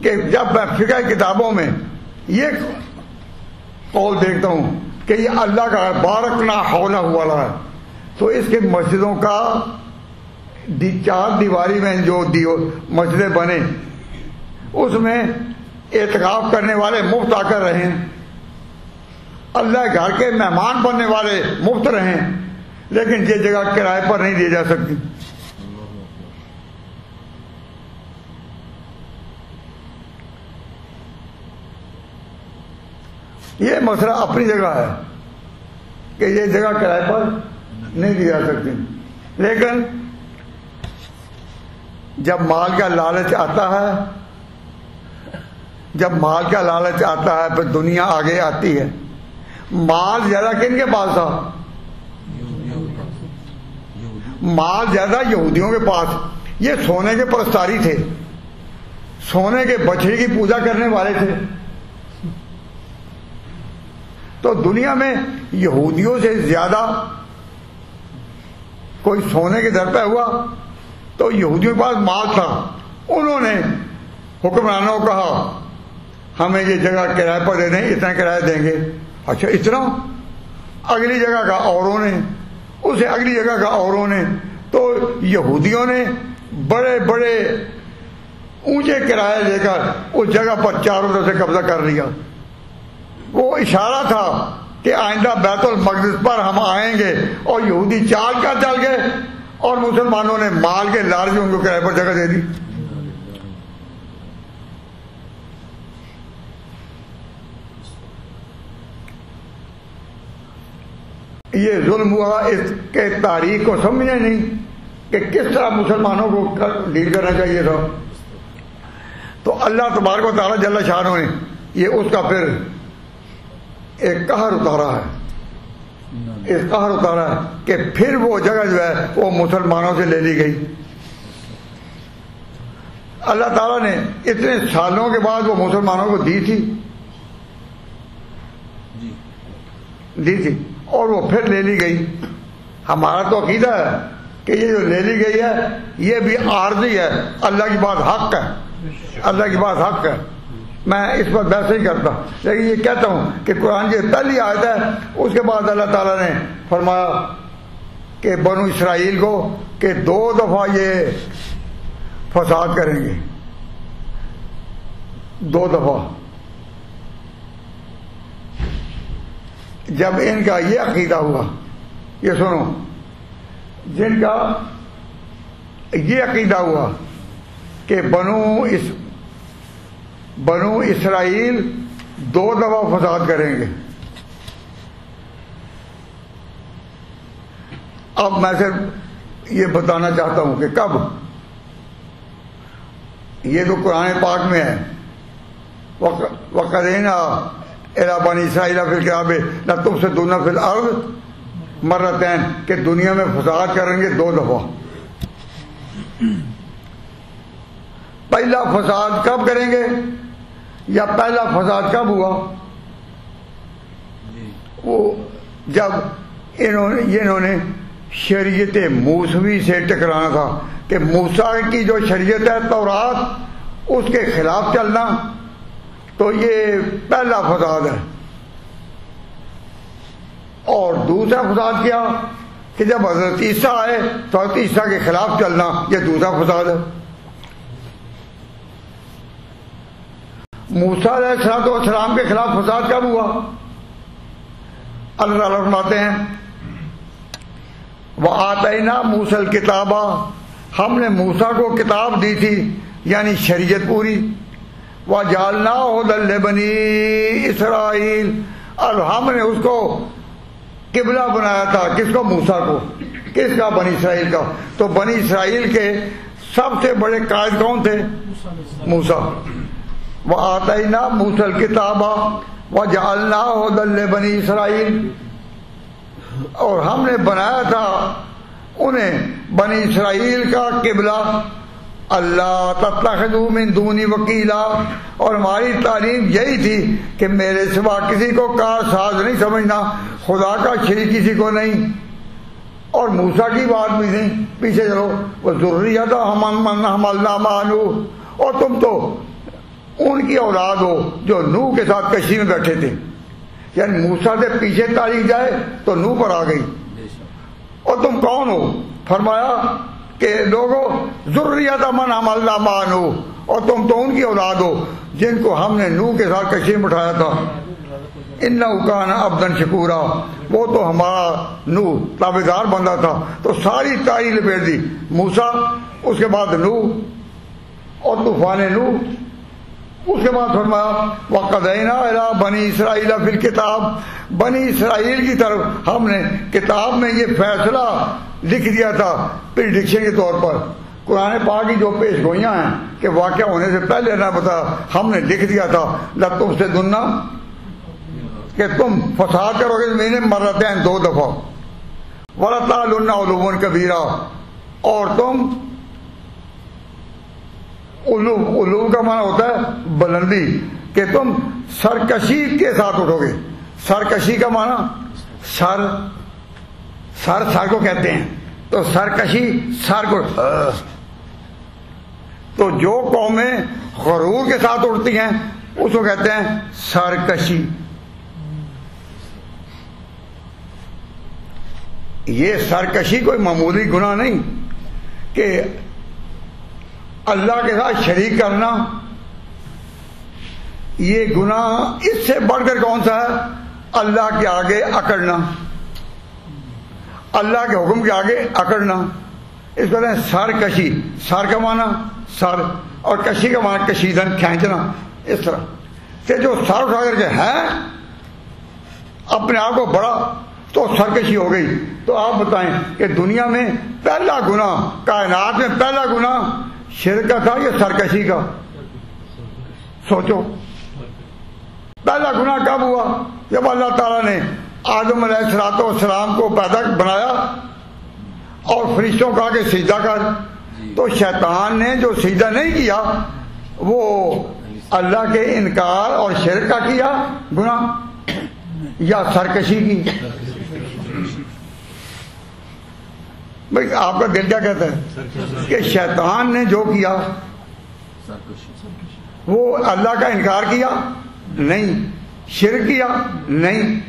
کہ جب میں فقہ کتابوں میں یہ قول دیکھتا ہوں کہ یہ اللہ کا بارکنا حولہ والا ہے، تو اس کے مسجدوں کا 4 دیواری میں جو مسجدیں بنے، اس میں اعتکاف کرنے والے مفت آ کر رہیں، اللہ گھر کے مہمان بننے والے مفت رہیں، لیکن یہ جگہ کرائے پر نہیں دی جا سکتی۔ یہ مسئلہ اپنی جگہ ہے کہ یہ جگہ کرائے پر نہیں دی جا سکتی، لیکن جب مال کا لالچ آتا ہے، جب مال کا لالچ آتا ہے پھر دنیا آگے آتی ہے۔ مال زیادہ کن کے پاس تھا؟ مال زیادہ یہودیوں کے پاس، یہ سونے کے پرستاری تھے، سونے کے بچڑے کی پوجا کرنے والے تھے، تو دنیا میں یہودیوں سے زیادہ کوئی سونے کے در پہ ہوا تو یہودیوں کے پاس مال تھا، انہوں نے حکمرانوں کو کہا ہمیں یہ جگہ کرائے پر دے دیں، اتنا کرایہ دیں گے۔ اچھا اتنا؟ اگلی جگہ کا اوروں نے، اسے اگلی جگہ کا اوروں نے، تو یہودیوں نے بڑے بڑے اونچے کرائے لے کر اس جگہ پر چاروں طرف سے قبضہ کر لیا۔ وہ اشارہ تھا کہ آئندہ بیت المقدس پر ہم آئیں گے، اور یہودی چال کا چل گئے اور مسلمانوں نے مال کے لالچ میں ان کو کرائے پر جگہ دے دی۔ یہ ظلم ہوا، اس کے تاریخ کو سمجھے نہیں کہ کس طرح مسلمانوں کو ڈیل کرنا چاہیے تھا۔ تو اللہ تبارک و تعالیٰ جل شانہ نے یہ اس کا پھر ایک قہر اتارا ہے، اس قہر اتارا ہے کہ پھر وہ جگہ جو ہے وہ مسلمانوں سے لے لی گئی۔ اللہ تعالیٰ نے اتنے سالوں کے بعد وہ مسلمانوں کو دی تھی اور وہ پھر لے لی گئی۔ ہمارا تو عقیدہ ہے کہ یہ جو لے لی گئی ہے یہ بھی عارضی ہے، اللہ کی بات حق ہے، اللہ کی بات حق ہے، میں اس پر بحث نہیں کرتا، لیکن یہ کہتا ہوں کہ قرآن کی پہلی آیت ہے، اس کے بعد اللہ تعالیٰ نے فرمایا کہ بنو اسرائیل کو کہ 2 دفعہ یہ فساد کریں گے، 2 دفعہ۔ جب ان کا یہ عقیدہ ہوا، یہ سنو، جن کا یہ عقیدہ ہوا کہ بنو اسرائیل 2 دفعہ فساد کریں گے، اب میں صرف یہ بتانا چاہتا ہوں کہ کب، یہ تو قرآن پاک میں ہے، وَقَضَيْنَا إِلَىٰ بَنِي إِسْرَائِيلَ فِي الْكِتَابِ لَتُفْسِدُنَّ فِي الْأَرْضِ مَرَّتَيْنِ کہ دنیا میں فساد کریں گے 2 دفعہ۔ پہلا فساد کب کریں گے، یا پہلا فساد کب ہوا؟ وہ جب انہوں نے شریعت موسوی سے ٹکرانا تھا کہ موسیٰ کی جو شریعت ہے تورات، اس کے خلاف چلنا، تو یہ پہلا فساد ہے۔ اور دوسرا فساد کیا کہ جب حضرت عیسیٰ آئے تو حضرت عیسیٰ کے خلاف چلنا یہ دوسرا فساد ہے۔ موسیٰ علیہ السلام کے خلاف فساد کب ہوا؟ اللہ تعالیٰ فرماتے ہیں وَآتَيْنَا مُوسَى الْكِتَابَ، ہم نے موسیٰ کو کتاب دی تھی یعنی شریعت پوری، وَجَعَلْنَاهُ هُدًى لِبَنِي إِسْرَائِيلَ، اور ہم نے اس کو قبلہ بنایا تھا، کس کو؟ موسیٰ کو۔ کس کا؟ بنی اسرائیل کا۔ تو بنی اسرائیل کے سب سے بڑے قائد کون تھے؟ موسیٰ۔ وَآتَيْنَا مُوسَى الْكِتَابَ وَجَعَلْنَاهُ هُدًى لِبَنِي إِسْرَائِيلَ، اور ہم نے بنایا تھا انہیں بنی اسرائیل کا قبلہ، اللہ تتخذوا من دونی وکیلا، اور ہماری تعلیم یہی تھی کہ میرے سوا کسی کو کار ساز نہیں سمجھنا، خدا کا شریک کسی کو نہیں۔ اور موسیٰ کی بات بھی نہیں، پیچھے چلو، وہ ذریۃ من حملنا مع نوح، اور تم تو ان کی اولاد ہو جو نوح کے ساتھ کشتی میں بیٹھے تھے، یعنی موسیٰ سے پیچھے تاریخ جائے تو نوح پر آ گئی۔ اور تم کون ہو؟ فرمایا کہ لوگوں ذریۃ من حملنا مع نوح، اور تم تو ان کی اولاد ہو جن کو ہم نے نوح کے ساتھ کشتی میں اٹھایا تھا۔ انہ کان عبدا شکورا، وہ تو ہمارا نوح تابعدار بندہ تھا۔ تو ساری تاریخ لپیٹ دی، موسیٰ، اس کے بعد نوح اور طوفان نوح، اس کے بعد فرمایا وَقَضَيْنَا إِلَىٰ بَنِي إِسْرَائِيلَ فِي الْكِتَابِ، بنی اسرائیل کی طرف ہم نے کتاب میں یہ فیصلہ لکھ دیا تھا پریڈکشن کے طور پر۔ قرآن پاک کی جو پیش گوئیاں ہیں کہ واقعہ ہونے سے پہلے نہ بتا، ہم نے لکھ دیا تھا لَتُفْسِدُنَّ، کہ تم فساد کرو گے زمین میں مرتين 2 دفعہ، وَلَتَعْلُنَّ عُلُوًّا كَبِيرًا، اور تم علو کا معنی ہوتا ہے بلندی، کہ تم سرکشی کے ساتھ اٹھو گے۔ سرکشی کا معنی سر کو کہتے ہیں، تو سرکشی سر کو، تو جو قومیں غرور کے ساتھ اٹھتی ہیں اس کو کہتے ہیں سرکشی۔ یہ سرکشی کوئی معمولی گناہ نہیں کہ اللہ کے ساتھ شریک کرنا، یہ گناہ اس سے بڑھ کر کون سا ہے؟ اللہ کے آگے اکڑنا، اللہ کے حکم کے آگے اکڑنا، اس کو کہتے ہیں سرکشی۔ سر کا معنی سر، اور کشی کا معنی کشیدن، کھینچنا۔ اس طرح کہ جو سر اٹھا کر کے ہے اپنے آپ کو بڑا، تو سرکشی ہو گئی۔ تو آپ بتائیں کہ دنیا میں پہلا گناہ، کائنات میں پہلا گناہ شرک کا تھا یا سرکشی کا؟ سوچو، پہلا گناہ کب ہوا؟ جب اللہ تعالیٰ نے آدم علیہ السلام کو پیدا بنایا اور فرشتوں کو کہا کہ سجدہ کر، تو شیطان نے جو سجدہ نہیں کیا وہ اللہ کے انکار اور شرک کا کیا گناہ یا سرکشی کی؟ بھائی آپ کا دل کیا کہتا ہے کہ شیطان نے جو کیا وہ اللہ کا انکار کیا نہیں، شرک کیا نہیں،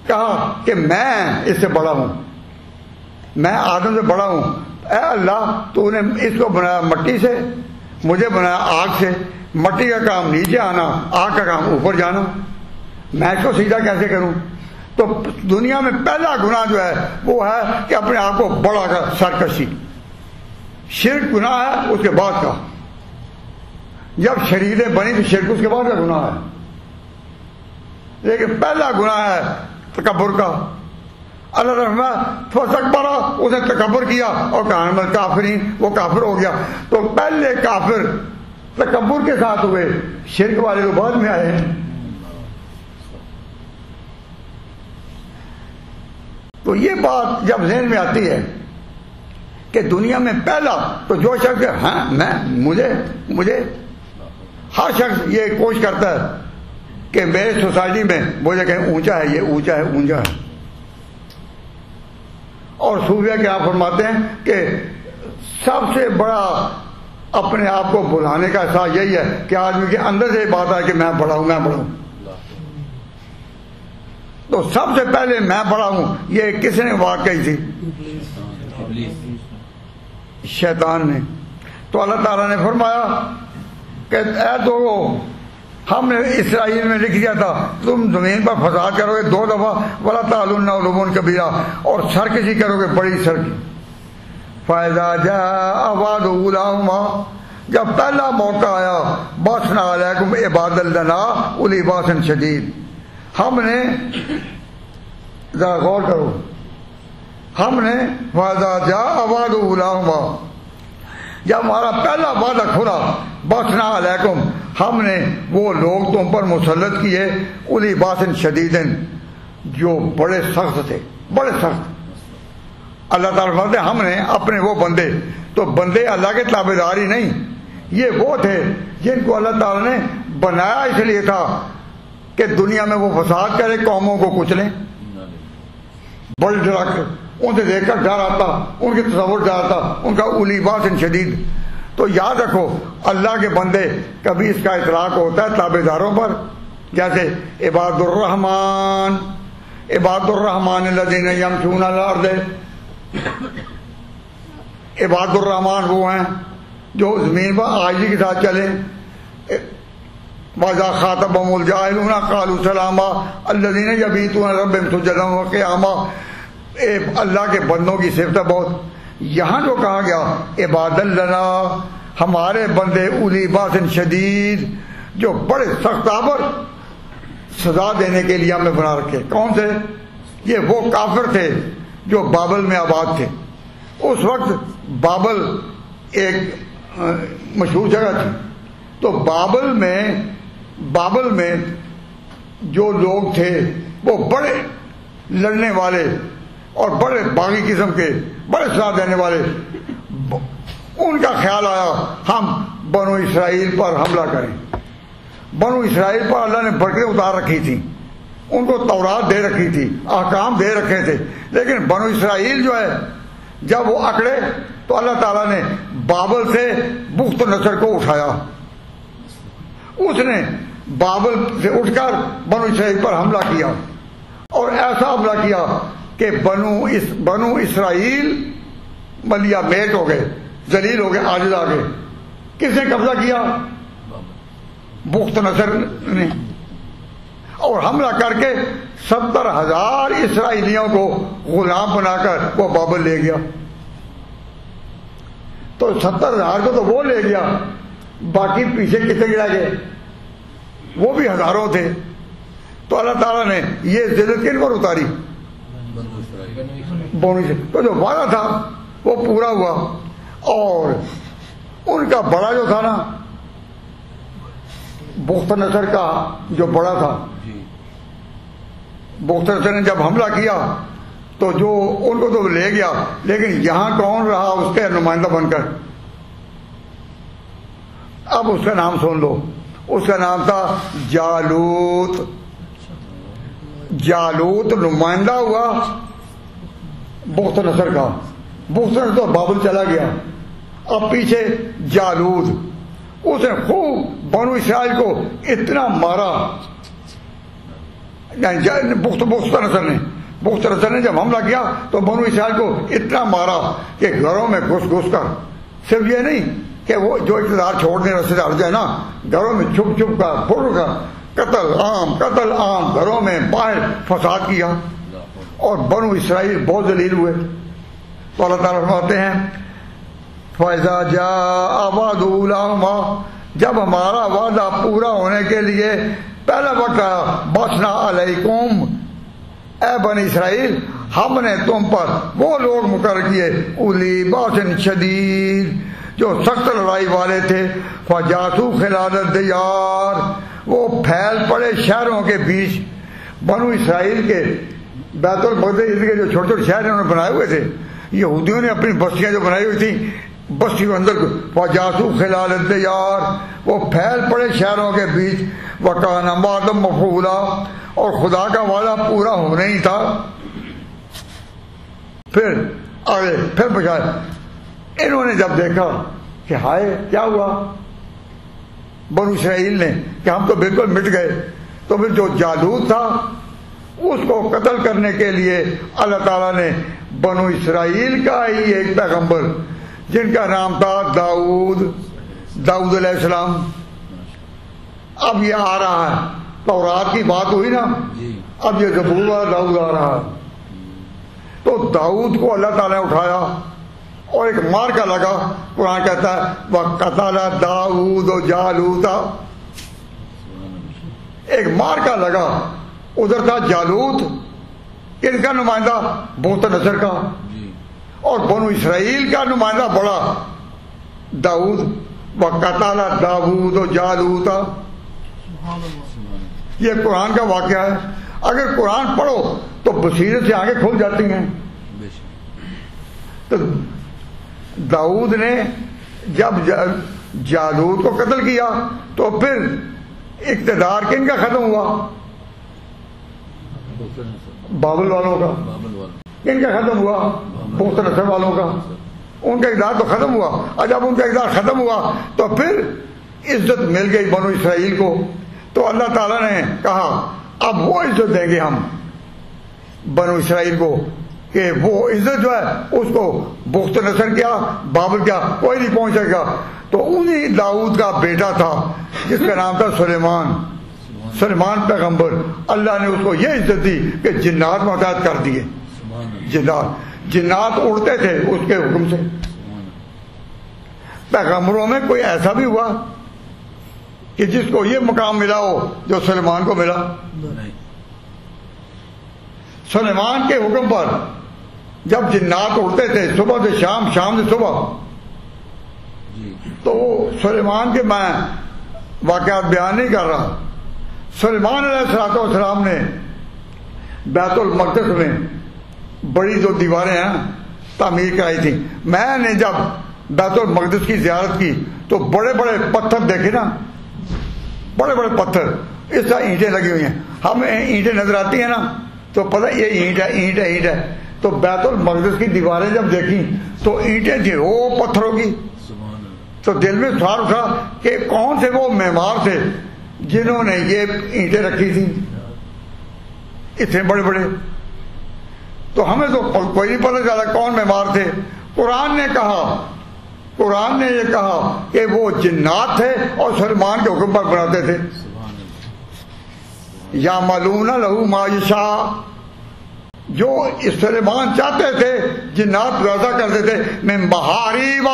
کہا کہ میں اس سے بڑا ہوں، میں آدم سے بڑا ہوں، اے اللہ تو نے اس کو بنایا مٹی سے، مجھے بنایا آگ سے، مٹی کا کام نیچے آنا، آگ کا کام اوپر جانا، میں اس کو سیدھا کیسے کروں؟ تو دنیا میں پہلا گناہ جو ہے وہ ہے کہ اپنے آپ کو بڑا کر، سرکشی۔ شرک گناہ ہے اس کے بعد کا، جب شریعتیں بنی تو شرک اس کے بعد کا گناہ ہے، لیکن پہلا گناہ ہے تکبر کا۔ اللہ رحمہ فاستکبر، اس نے تکبر کیا اور کان میں کافرین، وہ کافر ہو گیا۔ تو پہلے کافر تکبر کے ساتھ ہوئے، شرک والے تو بعد میں آئے ہیں۔ تو یہ بات جب ذہن میں آتی ہے کہ دنیا میں پہلا، تو جو شخص ہاں مجھے ہر شخص یہ کوشش کرتا ہے کہ میرے سوسائٹی میں مجھے کہیں اونچا ہے، یہ اونچا ہے، اونچا ہے۔ اور صوفیہ کیا فرماتے ہیں کہ سب سے بڑا اپنے آپ کو بلانے کا احساس یہی ہے کہ آدمی کے اندر سے یہ بات ہے کہ میں بڑا ہوں، میں بڑا ہوں۔ تو سب سے پہلے میں بڑا ہوں، یہ کس نے واقعی تھی؟ شیطان نے۔ تو اللہ تعالیٰ نے فرمایا کہ اے تو ہم نے اسرائیل میں لکھ دیا تھا تم زمین پر فساد کرو گے 2 دفعہ، ولا تعلن علوم کبیرہ، اور سرکشی کرو گے بڑی سرکی۔ فَإِذَا جَاءَ وَعْدُ أُولَاهُمَا، جب پہلا موقع آیا، بَعَثْنَا عَلَيْكُمْ عِبَادًا لَنَا أُولِي بَأْسٍ شَدِيدٍ، ہم نے، ذرا غور کرو، ہم نے فَإِذَا جَاءَ وَعْدُ أُولَاهُمَا، جب ہمارا پہلا وعدہ کھلا، بَعَثْنَا عَلَيْكُمْ، ہم نے وہ لوگ تم پر مسلط کیے، اولی باسن شدیدن، جو بڑے سخت تھے، بڑے سخت۔ اللہ تعالیٰ فرماتے ہیں ہم نے اپنے وہ بندے، تو بندے اللہ کے تابعدار ہی نہیں، یہ وہ تھے جن کو اللہ تعالیٰ نے بنایا اس لیے تھا کہ دنیا میں وہ فساد کرے، قوموں کو کچلیں، بڑے ڈراکر، ان سے دیکھ کر ڈر آتا، ان کے تصور ڈر آتا، ان کا اولی باسن شدید۔ تو یاد رکھو اللہ کے بندے، کبھی اس کا اطلاق ہوتا ہے تابع داروں پر، جیسے عباد الرحمن، عباد الرحمن الذین یمشون علی الارض، عباد الرحمن وہ ہیں جو زمین پر عاجزی کے ساتھ چلیں۔ وَإِذَا خَاطَبَهُمُ الْجَاهِلُونَ قَالُوا سَلَامًا الَّذِينَ يَبِيتُونَ رَبَّهُمْ سُجَّدًا وَقِيَامًا، اللہ کے بندوں کی صفت ہے بہت۔ یہاں جو کہا گیا عباد لنا، ہمارے بندے اولی باسن شدید، جو بڑے سخت آور سزا دینے کے لیے ہمیں بنا رکھے۔ کون سے؟ یہ وہ کافر تھے جو بابل میں آباد تھے۔ اس وقت بابل ایک مشہور جگہ تھی، تو بابل میں جو لوگ تھے وہ بڑے لڑنے والے اور بڑے باغی قسم کے، بڑے سزا دینے والے، ان کا خیال آیا ہم بنو اسرائیل پر حملہ کریں۔ بنو اسرائیل پر اللہ نے برکتیں اتار رکھی تھیں، ان کو تورات دے رکھی تھی، احکام دے رکھے تھے، لیکن بنو اسرائیل جو ہے جب وہ اکڑے تو اللہ تعالیٰ نے بابل سے بخت نصر کو اٹھایا، اس نے بابل سے اٹھ کر بنو اسرائیل پر حملہ کیا، اور ایسا حملہ کیا کہ بنو اسرائیل ملیا میٹ ہو گئے، ذلیل ہو گئے، عاجز آ گئے۔ کس نے قبضہ کیا؟ بخت نصر نے، اور حملہ کر کے 70,000 اسرائیلیوں کو غلام بنا کر وہ بابل لے گیا۔ تو 70,000 کو تو وہ لے گیا، باقی پیچھے کتنے گرا گئے؟ وہ بھی ہزاروں تھے۔ تو اللہ تعالیٰ نے یہ ذلت کن پر اتاری؟ تو جو وعدہ تھا وہ پورا ہوا، اور ان کا بڑا جو تھا نا، بخت نصر کا جو بڑا تھا، بخت نصر نے جب حملہ کیا تو جو ان کو تو لے گیا، لیکن یہاں کون رہا اس کے نمائندہ بن کر؟ اب اس کا نام سن لو، اس کا نام تھا جالوت۔ جالوت نمائندہ ہوا بخت نصر کا، بخت نصر تو بابل چلا گیا، اب پیچھے جالوت، اس نے خوب بنو اسرائیل کو اتنا مارا، بخت نصر نے جب حملہ کیا تو بنو اسرائیل کو اتنا مارا کہ گھروں میں گھس کر، صرف یہ نہیں کہ وہ جو اقتدار چھوڑنے رستے سے ہٹ جائے نا، گھروں میں چھپ کر پھر کر قتل عام، گھروں میں باہر فساد کیا، اور بنو اسرائیل بہت ذلیل ہوئے۔ تو اللہ تعالیٰ فرماتے ہیں فَإِذَا جَاءَ وَعْدُ أُولَاهُمَا، جب ہمارا وعدہ پورا ہونے کے لیے پہلا وقت آیا، بَعَثْنَا عَلَيْكُمْ، اے بنی اسرائیل ہم نے تم پر وہ لوگ مقرر کیے، اولی باسن شدید، جو سخت لڑائی والے تھے، فَجَاسُوا خِلَالَ الدِّيَارِ، وہ پھیل پڑے شہروں کے بیچ۔ بنو اسرائیل کے بیت المقدس کے جو چھوٹے چھوٹے شہر انہوں نے بنائے ہوئے تھے، یہودیوں نے اپنی بستیاں جو بنائی ہوئی تھیں، بستی کے اندر فَجَاسُوا خِلَالَ الدِّيَارِ، وہ پھیل پڑے شہروں کے بیچ، وَكَانَ وَعْدًا مَفْعُولًا، اور خدا کا وعدہ پورا ہونا ہی تھا۔ پھر آگے پھر بجائے انہوں نے جب دیکھا کہ ہائے کیا ہوا بنو اسرائیل نے، کہ ہم تو بالکل مٹ گئے، تو پھر جو جالوت تھا اس کو قتل کرنے کے لیے اللہ تعالیٰ نے بنو اسرائیل کا ہی ایک پیغمبر جن کا نام تھا داؤد علیہ السلام. اب یہ آ رہا ہے، تورات کی بات ہوئی نا، اب یہ زبور والا داؤد آ رہا ہے. تو داؤد کو اللہ تعالیٰ نے اٹھایا اور ایک مار کا لگا. قرآن کہتا ہے وَقَتَلَ دَاؤُدُ جَالُوتَ، ایک مار کا لگا. ادھر تھا جالوت، ان کا نمائندہ بہت نصر کا، اور بنو اسرائیل کا نمائندہ بڑا داؤد. وَقَتَلَ دَاؤُدُ جَالُوتَ، یہ قرآن کا واقعہ ہے. اگر قرآن پڑھو تو بصیرت سے آگے کھل جاتی ہیں. تو داؤد نے جب جالوت کو قتل کیا تو پھر اقتدار کن کا ختم ہوا؟ بابل والوں کا. کن کا ختم ہوا؟ بہت نصر والوں کا. ان کا اقتدار تو ختم ہوا، اور جب ان کا اقتدار ختم ہوا تو پھر عزت مل گئی بنو اسرائیل کو. تو اللہ تعالیٰ نے کہا اب وہ عزت دیں گے ہم بنو اسرائیل کو، کہ وہ عزت جو ہے اس کو بخت نصر کیا، بابل کیا، کوئی نہیں پہنچ سکے گا. تو انہی داؤد کا بیٹا تھا جس کا نام تھا سلیمان پیغمبر. اللہ نے اس کو یہ عزت دی کہ جنات متحد کر دیے. جنات اڑتے تھے اس کے حکم سے. پیغمبروں میں کوئی ایسا بھی ہوا کہ جس کو یہ مقام ملا ہو جو سلیمان کو ملا؟ سلیمان کے حکم پر جب جنات اڑتے تھے صبح سے شام، شام سے صبح، تو سلیمان کے میں واقعات بیان نہیں کر رہا. سلیمان علیہ السلام نے بیت المقدس میں بڑی جو دیواریں ہیں تعمیر کرائی تھی. میں نے جب بیت المقدس کی زیارت کی تو بڑے بڑے پتھر دیکھے نا، بڑے بڑے پتھر، اس طرح اینٹیں لگی ہوئی ہیں. ہمیں اینٹیں نظر آتی ہیں نا تو پتہ یہ اینٹ ہے، اینٹ ہے، اینٹ ہے. تو بیت المقدس کی دیواریں جب دیکھی تو اینٹیں تھیں وہ پتھروں کی. تو دل میں سوال اٹھا کہ کون سے وہ معمار تھے جنہوں نے یہ اینٹیں رکھی تھیں اتنے بڑے بڑے. تو ہمیں تو کوئی نہیں پتہ چلا کون معمار تھے. قرآن نے یہ کہا کہ وہ جنات تھے اور سلیمان کے حکم پر بناتے تھے. یعملون لہ ما یشاء، جو سلیمان چاہتے تھے جنات وضع کرتے تھے. من محاریب،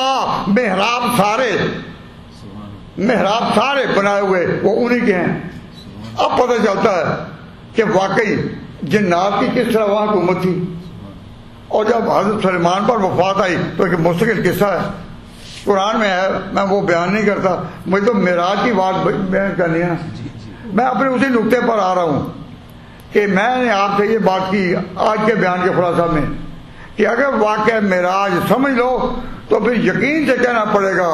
محراب سارے بنائے ہوئے وہ انہی کے ہیں. اب پتہ چلتا ہے کہ واقعی جنات کی کس طرح وہاں حکومت تھی. اور جب حضرت سلیمان پر وفات آئی تو ایک مستقل قصہ ہے، قرآن میں ہے، میں وہ بیان نہیں کرتا. مجھے تو معراج کی بات بیان کرنی ہے. میں اپنے اسی نقطے پر آ رہا ہوں کہ میں نے آپ سے یہ بات کی آج کے بیان کے خلاصہ میں کہ اگر واقعہ معراج سمجھ لو تو پھر یقین سے کہنا پڑے گا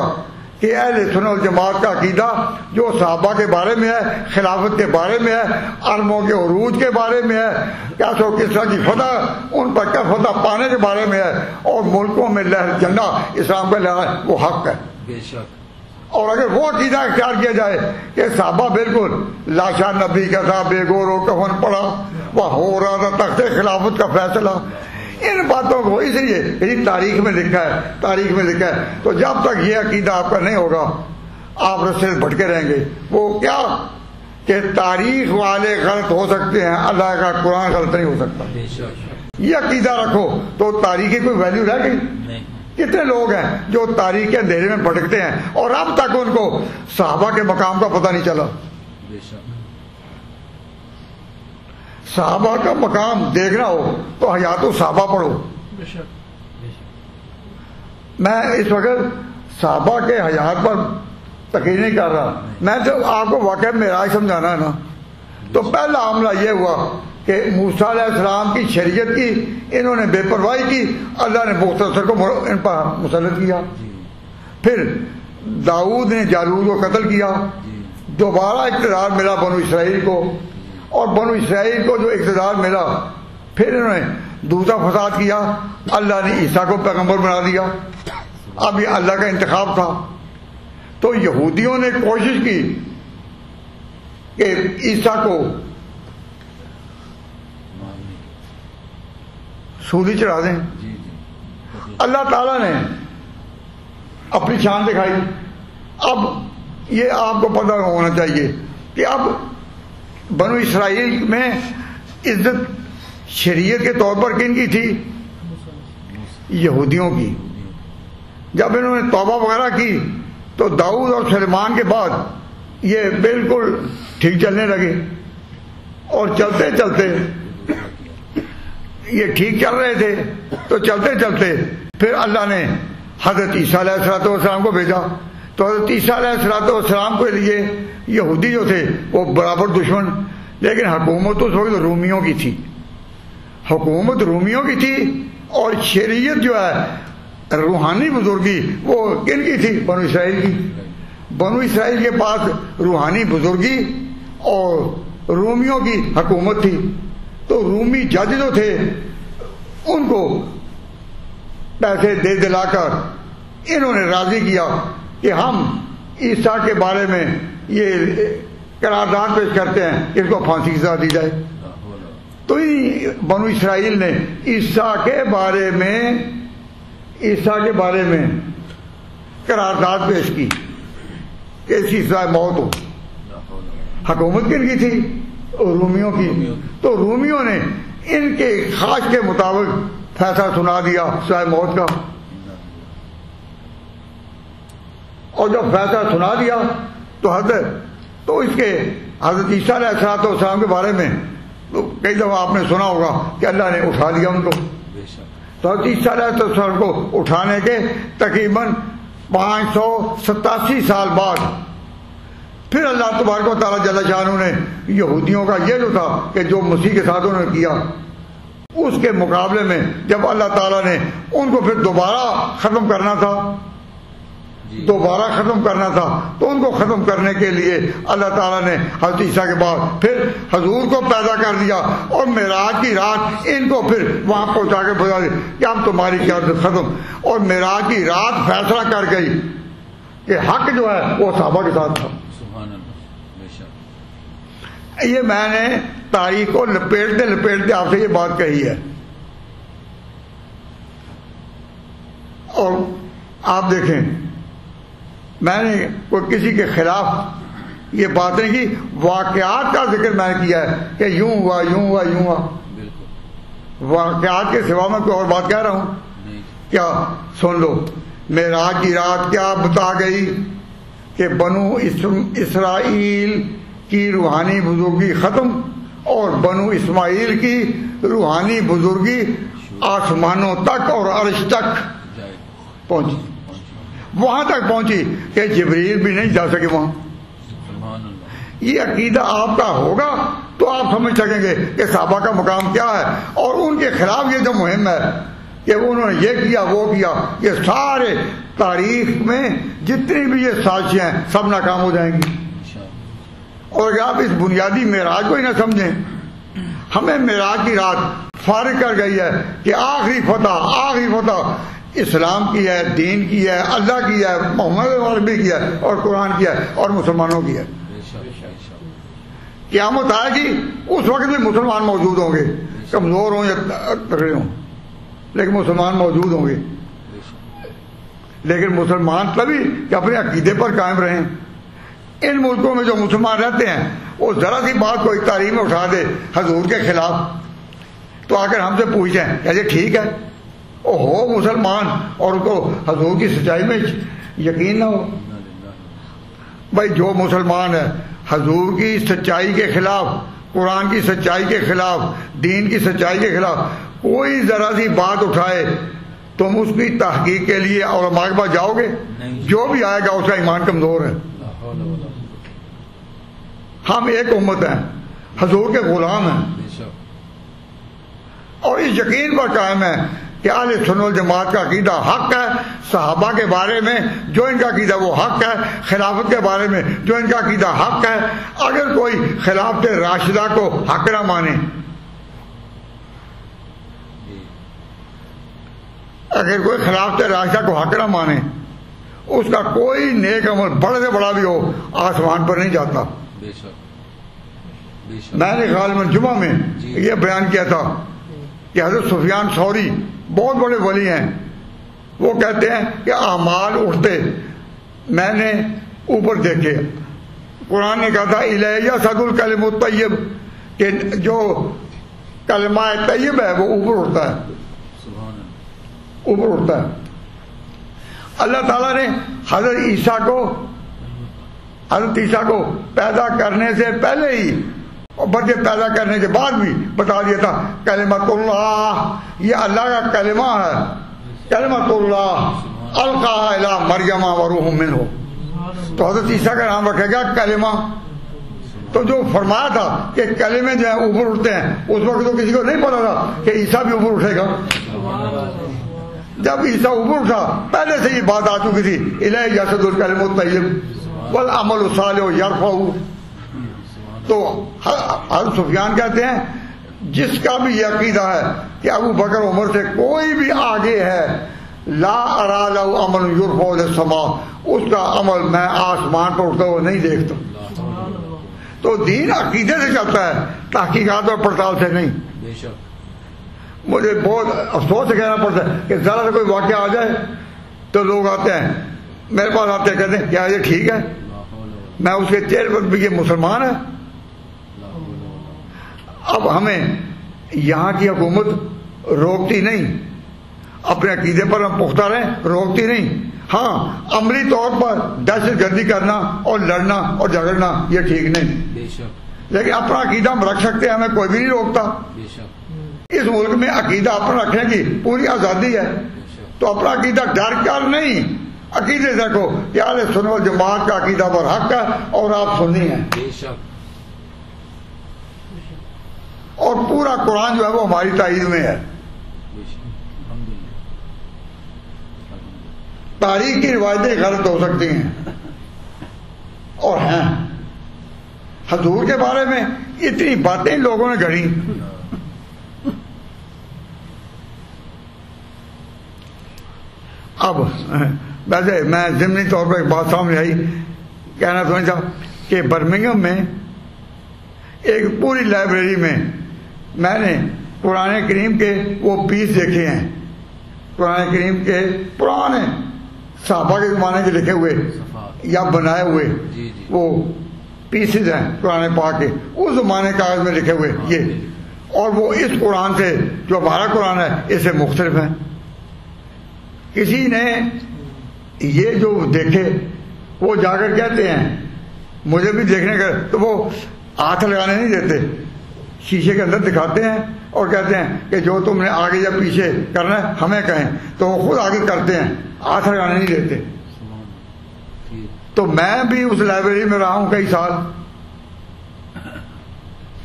کہ اہل سنت والجماعت کا عقیدہ جو صحابہ کے بارے میں ہے، خلافت کے بارے میں ہے، عربوں کے عروج کے بارے میں ہے، کیسے کس طرح کی فتح، ان پر کیا فتح پانے کے بارے میں ہے، اور ملکوں میں لہر جھنڈا اسلام کا لہر، وہ حق ہے. بے شک. اور اگر وہ عقیدہ اختیار کیا جائے کہ صحابہ بالکل لاشا نبی کا تھا، بے گور و کفن پڑا، وہ ہو رہا تھا تخت خلافت کا فیصلہ، ان باتوں کو اس لیے تاریخ میں لکھا ہے. تو جب تک یہ عقیدہ آپ کا نہیں ہوگا آپ رستے سے بھٹکے رہیں گے. وہ کیا کہ تاریخ والے غلط ہو سکتے ہیں، اللہ کا قرآن غلط نہیں ہو سکتا. یہ عقیدہ رکھو تو تاریخ کی کوئی ویلیو رہ گئی؟ کتنے لوگ ہیں جو تاریخ کے اندھیرے میں بھٹکتے ہیں اور اب تک ان کو صحابہ کے مقام کا پتہ نہیں چلا. صحابہ کا مقام دیکھنا ہو تو حیات الصحابہ پڑھو. میں اس وقت صحابہ کے حیات پر تقریر نہیں کر رہا، میں تو آپ کو واقعہ معراج سمجھانا ہے نا. تو پہلا معاملہ یہ ہوا کہ موسیٰ علیہ السلام کی شریعت کی انہوں نے بے پرواہی کی، اللہ نے مختصر کو ان پر مسلط کیا. پھر داؤد نے جالوت کو قتل کیا، دوبارہ اقتدار ملا بنو اسرائیل کو، اور بنو اسرائیل کو جو اقتدار ملا پھر انہوں نے دوسرا فساد کیا، اللہ نے عیسیٰ کو پیغمبر بنا دیا. اب یہ اللہ کا انتخاب تھا. تو یہودیوں نے کوشش کی کہ عیسیٰ کو سولی چڑھا دیں. جی جی. اللہ تعالیٰ نے اپنی شان دکھائی. اب یہ آپ کو پتہ ہونا چاہیے کہ اب بنو اسرائیل میں عزت شریعت کے طور پر کن کی تھی؟ یہودیوں کی. جب انہوں نے توبہ وغیرہ کی تو داؤد اور سلیمان کے بعد یہ بالکل ٹھیک چلنے لگے. اور چلتے چلتے یہ ٹھیک چل رہے تھے تو چلتے چلتے پھر اللہ نے حضرت عیسیٰ علیہ السلام کو بھیجا. تو حضرت عیسیٰ علیہ السلام کے لیے یہودی جو تھے وہ برابر دشمن، لیکن حکومت اس وقت رومیوں کی تھی. حکومت رومیوں کی تھی اور شریعت جو ہے روحانی بزرگی وہ کن کی تھی؟ بنو اسرائیل کی. بنو اسرائیل کے پاس روحانی بزرگی اور رومیوں کی حکومت تھی. تو رومی جج جو تھے ان کو پیسے دے دلا کر انہوں نے راضی کیا کہ ہم عیسیٰ کے بارے میں یہ قرارداد پیش کرتے ہیں اس کو پھانسی کی سزا دی جائے. تو بنو اسرائیل نے عیسیٰ کے بارے میں قرارداد پیش کی کہ اس کی سزا موت ہو. حکومت کن کی تھی؟ رومیوں کی. تو رومیوں نے ان کے خواہش کے مطابق فیصلہ سنا دیا سزا موت کا. اور جب فیصلہ سنا دیا تو اس کے حضرت عیسیٰ علیہ السلام کے بارے میں تو کئی دفعہ آپ نے سنا ہوگا کہ اللہ نے اٹھا دیا ان کو. تو حضرت عیسیٰ علیہ السلام کو اٹھانے کے تقریباً 587 سال بعد پھر اللہ تبارک و تعالیٰ جل شانہ نے یہودیوں کا یہ جو تھا کہ جو مسیح کے ساتھ انہوں نے کیا اس کے مقابلے میں جب اللہ تعالیٰ نے ان کو پھر دوبارہ ختم کرنا تھا تو ان کو ختم کرنے کے لیے اللہ تعالیٰ نے حضرت عیسیٰ کے بعد پھر حضور کو پیدا کر دیا اور معراج کی رات ان کو پھر وہاں پہنچا کے بتا دیا کہ اب تمہاری قیادت ختم. اور معراج کی رات فیصلہ کر گئی کہ حق جو ہے وہ صحابہ کے ساتھ تھا. یہ میں نے تاریخ کو لپیٹتے آپ سے یہ بات کہی ہے. اور آپ دیکھیں میں نے کوئی کسی کے خلاف یہ بات نہیں کی، واقعات کا ذکر میں نے کیا ہے کہ یوں ہوا. واقعات کے سوا میں کوئی اور بات کہہ رہا ہوں کیا؟ سن لو. معراج کی رات کیا بتا گئی کہ بنو اسرائیل کی روحانی بزرگی ختم اور بنو اسماعیل کی روحانی بزرگی آسمانوں تک اور عرش تک پہنچی. وہاں تک پہنچی کہ جبریل بھی نہیں جا سکے وہاں. یہ عقیدہ آپ کا ہوگا تو آپ سمجھ سکیں گے کہ صحابہ کا مقام کیا ہے. اور ان کے خلاف یہ جو مہم ہے کہ انہوں نے یہ کیا وہ کیا، یہ سارے تاریخ میں جتنی بھی یہ سازشیں ہیں سب ناکام ہو جائیں گی. اور اگر آپ اس بنیادی معراج کو ہی نہ سمجھیں، ہمیں معراج کی رات فارغ کر گئی ہے کہ آخری فتح اسلام کی ہے، دین کی ہے، اللہ کی ہے، محمد عربی کی ہے اور قرآن کی ہے اور مسلمانوں کی ہے. قیامت آئے گی اس وقت بھی مسلمان موجود ہوں گے، کمزور ہوں یا تگڑے ہوں لیکن مسلمان موجود ہوں گے. لیکن مسلمان تبھی کہ اپنے عقیدے پر قائم رہیں. ان ملکوں میں جو مسلمان رہتے ہیں وہ ذرا سی بات کو ایک تاریخ میں اٹھا دے حضور کے خلاف تو آ کر ہم سے پوچھیں کہ یہ ٹھیک ہے؟ وہ ہو مسلمان اور ان کو حضور کی سچائی میں یقین نہ ہو. بھائی جو مسلمان ہے حضور کی سچائی کے خلاف، قرآن کی سچائی کے خلاف، دین کی سچائی کے خلاف کوئی ذرا سی بات اٹھائے تم اس کی تحقیق کے لیے علماء کے پاس جاؤ گے؟ جو بھی آئے گا اس کا ایمان کمزور ہے. ہم ایک امت ہیں، حضور کے غلام ہیں اور اس یقین پر قائم ہے کہ اہل سنت والجماعت کا عقیدہ حق ہے. صحابہ کے بارے میں جو ان کا عقیدہ وہ حق ہے، خلافت کے بارے میں جو ان کا عقیدہ حق ہے. اگر کوئی خلافت راشدہ کو حق نہ مانے، حق نہ مانے، اس کا کوئی نیک عمل بڑے سے بڑا بھی ہو آسمان پر نہیں جاتا. میں نے غالباً جمعہ میں یہ بیان کیا تھا کہ حضرت سفیان ثوری بہت بڑے ولی ہیں، وہ کہتے ہیں کہ اعمال اٹھتے میں نے اوپر دیکھے، قرآن نے کہا تھا الیہ یصعد الکلم الطیب، کہ جو کلمہ طیب ہے وہ اوپر اٹھتا ہے، اوپر اٹھتا ہے۔ اللہ تعالیٰ نے حضرت عیسیٰ کو پیدا کرنے سے پہلے ہی اور بلکہ پیدا کرنے کے بعد بھی بتا دیا تھا کلمۃ اللہ، یہ اللہ کا کلمہ ہے، کلمۃ اللہ القاها الی مریم وروح منہ۔ تو حضرت عیسیٰ کا نام رکھا گیا کلمہ۔ تو جو فرمایا تھا کہ کلمے جو ہیں اوپر اٹھتے ہیں، اس وقت تو کسی کو نہیں پتا تھا کہ عیسیٰ بھی اوپر اٹھے گا۔ جب عیسیٰ اوپر اٹھا پہلے سے یہ بات آ چکی تھی الیہ یصعد الکلم الطیب والعمل الصالح یرفعہ۔ تو حضرت سفیان کہتے ہیں جس کا بھی یہ عقیدہ ہے کہ ابو بکر عمر سے کوئی بھی آگے ہے، لا ارى له عمل یرفع الى السماء، اس کا عمل میں آسمان پر اٹھتا ہوا نہیں دیکھتا۔ تو دین عقیدے سے چلتا ہے، تحقیقات اور پڑتال سے نہیں۔ مجھے بہت افسوس سے کہنا پڑتا ہے کہ ذرا سا کوئی واقعہ آ جائے تو لوگ آتے ہیں میرے پاس، آتے ہیں کہتے ہیں کیا یہ ٹھیک ہے؟ میں اس کے چہرے پر بھی یہ مسلمان ہے۔ اب ہمیں یہاں کی حکومت روکتی نہیں، اپنے عقیدے پر ہم پختہ رہیں، روکتی نہیں۔ ہاں عملی طور پر دہشت گردی کرنا اور لڑنا اور جھگڑنا یہ ٹھیک نہیں، لیکن اپنا عقیدہ ہم رکھ سکتے ہیں، ہمیں کوئی بھی نہیں روکتا۔ اس ملک میں عقیدہ اپنا رکھنے کی پوری آزادی ہے، تو اپنا عقیدہ ڈر کر نہیں، عقیدے سے رکھو کہ اہل سنت والجماعت کا عقیدہ پر حق ہے اور آپ سنی ہیں، اور پورا قرآن جو ہے وہ ہماری تائید میں ہے۔ تاریخ کی روایتیں غلط ہو سکتی ہیں اور ہیں، حضور کے بارے میں اتنی باتیں لوگوں نے گھڑی۔ اب ویسے میں ضمنی طور پر ایک بات سامنے آئی، کہنا سمجھ تھا کہ برمنگھم میں ایک پوری لائبریری میں میں نے قرآن کریم کے وہ پیس دیکھے ہیں، قرآن کریم کے پرانے صحابہ کے زمانے کے لکھے ہوئے یا بنائے ہوئے وہ پیسز ہیں قرآن پاک کے، اس زمانے کاغذ میں لکھے ہوئے یہ، اور وہ اس قرآن سے جو ہمارا قرآن ہے اس سے مختلف ہیں۔ کسی نے یہ جو دیکھے وہ جا کر کہتے ہیں مجھے بھی دیکھنے کا، تو وہ ہاتھ لگانے نہیں دیتے، شیشے کے اندر دکھاتے ہیں اور کہتے ہیں کہ جو تم نے آگے یا پیچھے کرنا ہے ہمیں کہیں، تو وہ خود آگے کرتے ہیں، ہاتھ لگانے نہیں دیتے۔ تو میں بھی اس لائبریری میں رہا ہوں کئی سال،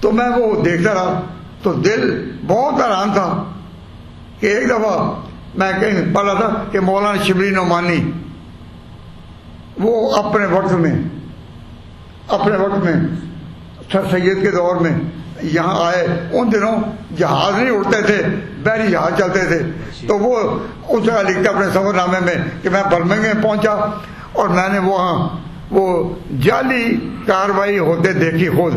تو میں وہ دیکھتا رہا تو دل بہت حیران تھا کہ ایک دفعہ میں کہیں پڑھا تھا کہ مولانا شبلی نعمانی وہ اپنے وقت میں سر سید کے دور میں یہاں آئے، ان دنوں جہاز نہیں اڑتے تھے، بحری جہاز چلتے تھے، تو وہ اس جگہ لکھتے اپنے سفر نامے میں کہ میں برمنگھم پہنچا اور میں نے وہاں وہ جعلی کاروائی ہوتے دیکھی خود،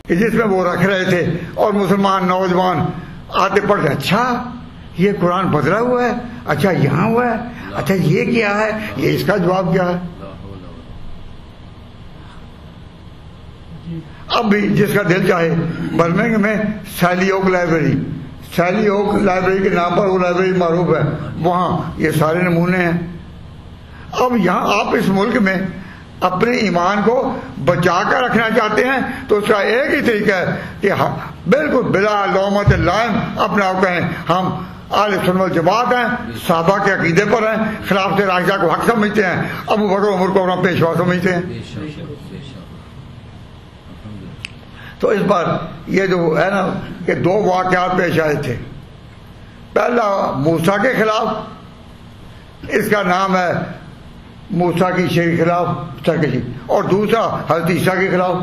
کہ جس میں وہ رکھ رہے تھے اور مسلمان نوجوان آتے پڑھتے، اچھا یہ قرآن بدلا ہوا ہے، اچھا یہاں ہوا ہے، اچھا یہ کیا ہے، یہ اس کا جواب کیا ہے۔ اب بھی جس کا دل چاہے برمنگھم میں سیلی اوک لائبریری کے نام پر وہ لائبریری معروف ہے، وہاں یہ سارے نمونے ہیں۔ اب یہاں آپ اس ملک میں اپنے ایمان کو بچا کر رکھنا چاہتے ہیں تو اس کا ایک ہی طریقہ ہے کہ بالکل بلا لومت لائم اپنے آپ کہیں ہم اہل سنت والجماعت ہیں، صحابہ کے عقیدے پر ہیں، خلافت راشدہ کو حق سمجھتے ہیں، ابو بکر عمر کو اپنا پیشوا سمجھتے ہیں۔ تو اس پر یہ جو ہے نا کہ دو واقعات پیش آئے تھے، پہلا موسیٰ کے خلاف، اس کا نام ہے موسیٰ کی شے کے خلاف سرکشی، اور دوسرا حضرت عیسیٰ کے خلاف۔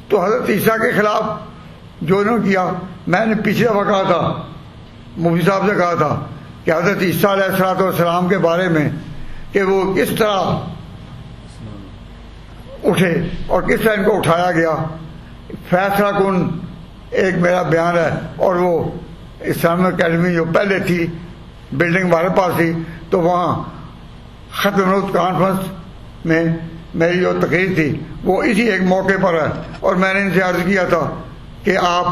تو حضرت عیسیٰ کے خلاف جو انہوں نے کیا، میں نے پچھلے دفعہ کہا تھا، مفتی صاحب سے کہا تھا کہ حضرت عیسیٰ علیہ السلام کے بارے میں کہ وہ کس طرح اٹھے اور کس طرح ان کو اٹھایا گیا، فیصلہ کن ایک میرا بیان ہے، اور وہ اسلامک اکیڈمی جو پہلے تھی بلڈنگ ہمارے پاس تھی، تو وہاں ختم نوت کانفرنس میں میری جو تقریر تھی وہ اسی ایک موقع پر ہے، اور میں نے ان سے عرض کیا تھا کہ آپ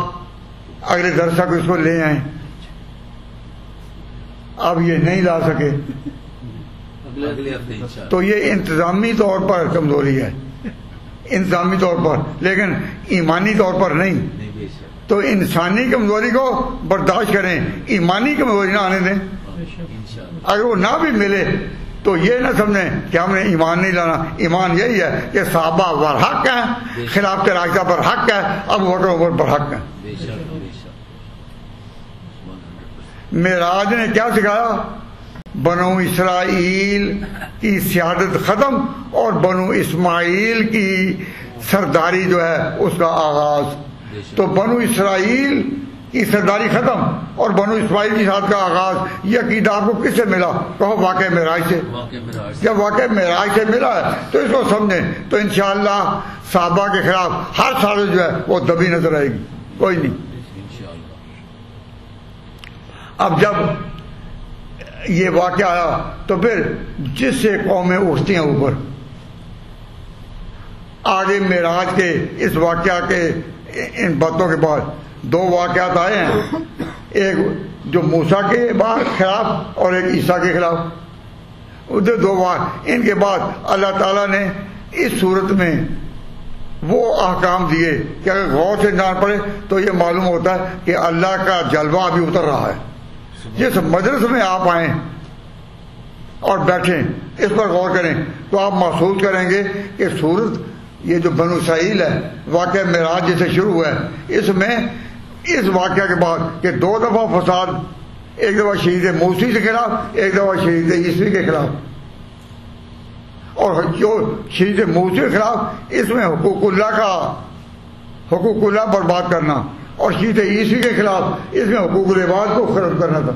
اگلے درس تک اس کو لے آئیں. اب یہ نہیں لا سکے، اگلے ہفتے انشاءاللہ. تو یہ انتظامی طور پر کمزوری ہے، انتظامی طور پر، لیکن ایمانی طور پر نہیں. نہیں بے شک. تو انسانی کمزوری کو برداشت کریں، ایمانی کمزوری نہ آنے دیں. انشاءاللہ. اگر وہ نہ بھی ملے تو یہ نہ سمجھیں کہ ہم نے ایمان نہیں لانا. ایمان یہی ہے کہ صحابہ پر حق ہیں، خلافت راشدہ پر حق ہے، ابو بکر عمر پر حق ہے. بے شک بے شک. معراج نے کیا سکھایا؟ بنو اسرائیل کی سیادت ختم اور بنو اسماعیل کی سرداری جو ہے اس کا آغاز. تو بنو اسرائیل کی سرداری ختم اور بنو اسماعیل کی ساتھ کا آغاز. یہ عقیدہ آپ کو کس سے ملا؟ کہو واقع معراج سے. واقع معراج. جب واقع معراج سے ملا ہے تو اس کو سمجھیں، تو انشاءاللہ صحابہ کے خلاف ہر سال جو ہے وہ دبی نظر آئے گی، کوئی نہیں. انشاءاللہ. اب جب یہ واقعہ آیا تو پھر جس سے قومیں اٹھتی ہیں اوپر، آگے معراج کے اس واقعہ کے ان باتوں کے بعد دو واقعات آئے ہیں، ایک جو موسیٰ کے بعد خلاف اور ایک عیسیٰ کے خلاف. ادھر دو ان کے بعد اللہ تعالیٰ نے اس صورت میں وہ احکام دیے کہ اگر غور سے جان پڑے تو یہ معلوم ہوتا ہے کہ اللہ کا جلوہ ابھی اتر رہا ہے. جس مجلس میں آپ آئیں اور بیٹھیں اس پر غور کریں تو آپ محسوس کریں گے کہ صورت یہ جو بنو اسرائیل ہے، واقعہ معراج جیسے شروع ہوا ہے، اس میں اس واقعہ کے بعد کہ دو دفعہ فساد، ایک دفعہ شہید موسی کے خلاف، ایک دفعہ شہید عیسوی کے خلاف. اور جو شہید موسی کے خلاف اس میں حقوق اللہ برباد کرنا، اور شہید عیسوی کے خلاف اس میں حقوق العباد کو ختم کرنا تھا.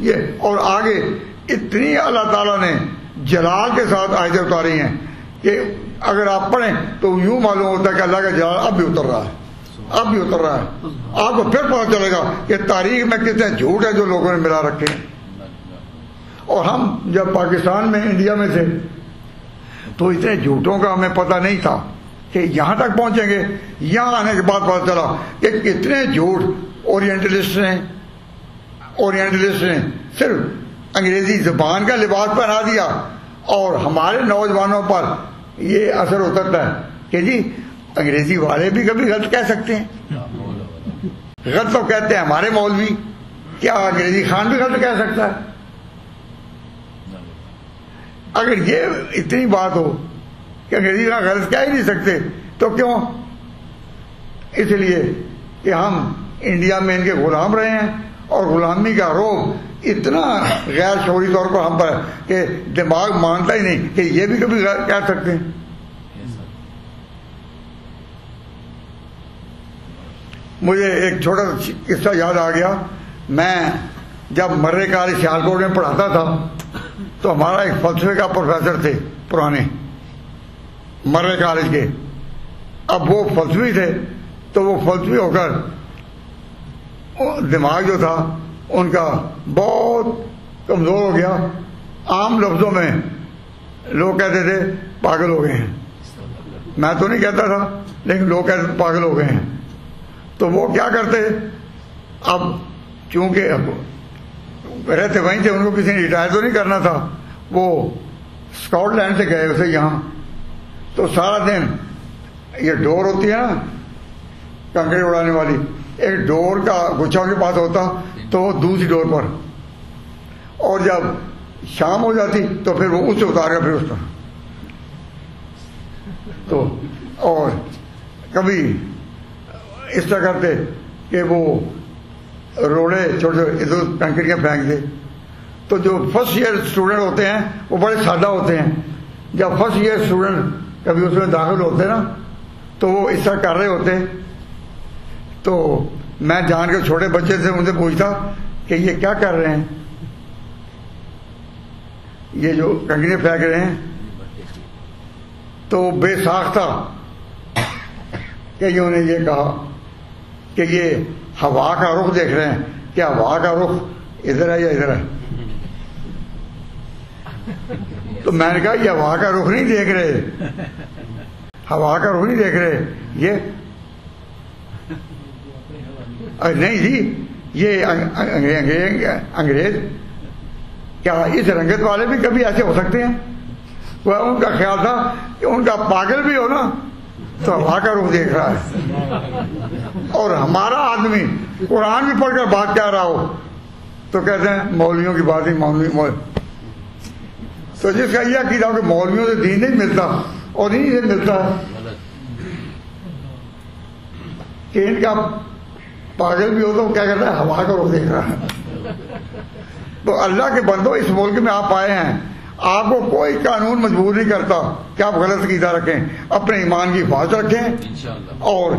یہ اور آگے اتنی اللہ تعالیٰ نے جلال کے ساتھ آیتیں اتاری ہیں کہ اگر آپ پڑھیں تو یوں معلوم ہوتا ہے کہ اللہ کا جلال اب بھی اتر رہا ہے، اب بھی اتر رہا ہے. آپ کو پھر پتہ چلے گا کہ تاریخ میں کتنے جھوٹ ہے جو لوگوں نے ملا رکھے ہیں. اور ہم جب پاکستان میں انڈیا میں تھے تو اتنے جھوٹوں کا ہمیں پتہ نہیں تھا کہ یہاں تک پہنچیں گے. یہاں آنے کے بعد پتہ چلا کہ کتنے جھوٹ اورینٹلسٹ نے صرف انگریزی زبان کا لباس پہنا دیا، اور ہمارے نوجوانوں پر یہ اثر اترتا ہے کہ جی انگریزی والے بھی کبھی غلط کہہ سکتے ہیں. غلط تو کہتے ہیں ہمارے مولوی، کیا انگریزی خان بھی غلط کہہ سکتا ہے؟ اگر یہ اتنی بات ہو کہ انگریزی کا غلط کہہ ہی نہیں سکتے تو کیوں؟ اس لیے کہ ہم انڈیا میں ان کے غلام رہے ہیں، اور غلامی کا روب اتنا غیر شعوری طور پر ہم پر ہے کہ دماغ مانتا ہی نہیں کہ یہ بھی کبھی کہہ سکتے ہیں. مجھے ایک چھوٹا قصہ یاد آ گیا. میں جب مرے کالج سیالکوٹ میں پڑھاتا تھا تو ہمارا ایک فلسفے کا پروفیسر تھے پرانے مرے کالج کے. اب وہ فلسفی تھے تو وہ فلسفی ہو کر دماغ جو تھا ان کا بہت کمزور ہو گیا. عام لفظوں میں لوگ کہتے تھے پاگل ہو گئے ہیں. میں تو نہیں کہتا تھا لیکن لوگ کہتے تھے پاگل ہو گئے ہیں. تو وہ کیا کرتے، اب چونکہ رہتے وہیں تھے، ان کو کسی نے ریٹائر تو نہیں کرنا تھا، وہ اسکاٹ لینڈ سے گئے اسے یہاں. تو سارا دن یہ ڈور ہوتی ہے نا کنکڑی اڑانے والی، ایک ڈور کا گچھا کے پاس ہوتا تو وہ دوسری ڈور پر، اور جب شام ہو جاتی تو پھر وہ اس سے اتار کر پھر اس طرح. تو اور کبھی اس طرح کرتے کہ وہ روڑے چھوٹے ادھر کنکریاں پھینک دے. تو جو فرسٹ ایئر اسٹوڈنٹ ہوتے ہیں وہ بڑے سادہ ہوتے ہیں. جب فرسٹ ایئر اسٹوڈنٹ کبھی اس میں داخل ہوتے نا تو وہ اس طرح کر رہے ہوتے. تو میں جان کے چھوٹے بچے سے ان سے پوچھتا کہ یہ کیا کر رہے ہیں، یہ جو کنکریاں پھینک رہے ہیں. تو بے ساختہ کہ انہوں نے یہ کہا کہ یہ ہوا کا رخ دیکھ رہے ہیں. کیا ہوا کا رخ ادھر ہے یا ادھر ہے؟ تو میں نے کہا یہ ہوا کا رخ نہیں دیکھ رہے، ہوا کا رخ نہیں دیکھ رہے، یہ نہیں جی، یہ انگریز کیا اس رنگت والے بھی کبھی ایسے ہو سکتے ہیں؟ وہ ان کا خیال تھا کہ ان کا پاگل بھی ہو نا تو ہوا کا رخ دیکھ رہا ہے، اور ہمارا آدمی قرآن بھی پڑھ کر بات کہہ رہا ہو تو کہتے ہیں مولویوں کی بات ہی مولوی تو جس کا یہ عقیدہ کہ مولویوں سے دین نہیں ملتا اور انہیں سے ملتا ہے کہ ان کا پاگل بھی ہو تو کیا کہتا ہے ہوا کا رخ دیکھ رہا ہے۔ تو اللہ کے بندو، اس ملک میں آپ آئے ہیں، آپ کو کوئی قانون مجبور نہیں کرتا کہ آپ غلط عقیدہ رکھیں، اپنے ایمان کی حفاظت رکھیں اور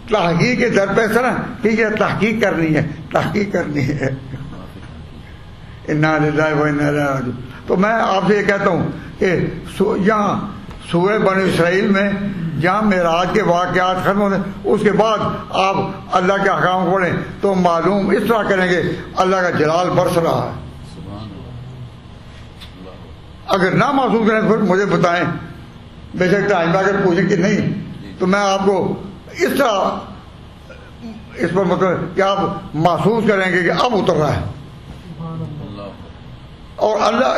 تحقیق کے در پہ نا کہ یہ تحقیق کرنی ہے، تحقیق کرنی ہے۔ انا للہ و انا الیہ راجعون۔ تو میں آپ سے یہ کہتا ہوں کہ یہاں سورہ بنی اسرائیل میں جہاں معراج کے واقعات ختم ہوتے اس کے بعد آپ اللہ کے احکام پڑھیں تو معلوم اس طرح کریں گے اللہ کا جلال برس رہا ہے۔ اگر نہ محسوس کریں پھر مجھے بتائیں، بے شک ٹائم پہ اگر پوچھیں کہ نہیں تو میں آپ کو اس طرح اس پر مطلب کہ آپ محسوس کریں گے کہ اب اتر رہا ہے۔ اور اللہ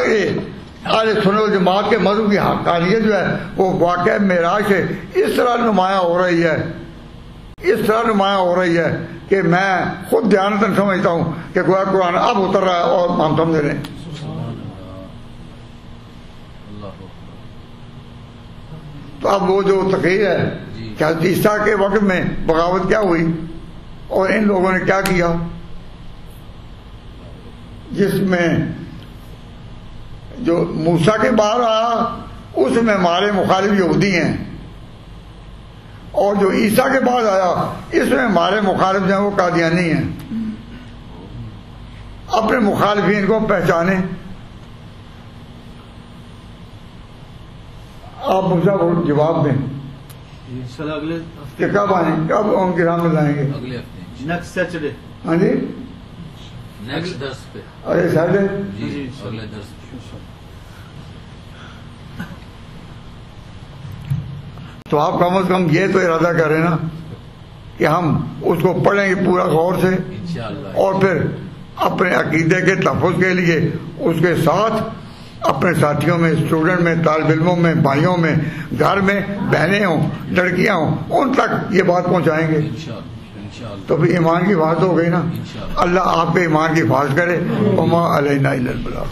اہل سنت والجماعت کے مذہب کی حقانیت جو ہے وہ واقعہ معراج سے اس طرح نمایاں ہو رہی ہے، اس طرح نمایاں ہو رہی ہے کہ میں خود دیانتاً سمجھتا ہوں کہ گویا قرآن اب اتر رہا ہے اور ہم سمجھ رہے ہیں۔ تو اب وہ جو تقریر ہے کہ حضرت عیسیٰ کے وقت میں بغاوت کیا ہوئی اور ان لوگوں نے کیا کیا، جس میں جو موسیٰ کے بعد آیا اس میں ہمارے مخالف یہودی ہیں، اور جو عیسیٰ کے بعد آیا اس میں ہمارے مخالف جو ہیں وہ قادیانی ہیں۔ اپنے مخالفین کو پہچانے۔ آپ مجھے جواب دیں کہ کب آئیں، کب ان کے سامنے لائیں گے؟ اگلے ہفتے نیکسٹ سیٹرڈے۔ ہاں جی، نیکسٹ درس پہ، ارے سیٹرڈے جی اگلے درس پہ۔ تو آپ کم از کم یہ تو ارادہ کریں نا کہ ہم اس کو پڑھیں گے پورا غور سے، انشاءاللہ، اور پھر اپنے عقیدے کے تحفظ کے لیے اس کے ساتھ اپنے ساتھیوں میں، اسٹوڈنٹ میں، طالب علموں میں، بھائیوں میں، گھر میں بہنیں ہوں، لڑکیاں ہوں، ان تک یہ بات پہنچائیں گے۔ انشاءاللہ تو پھر ایمان کی حفاظت ہو گئی نا۔ اللہ آپ کے ایمان کی حفاظت کرے۔ وما علینا الا البلاغ۔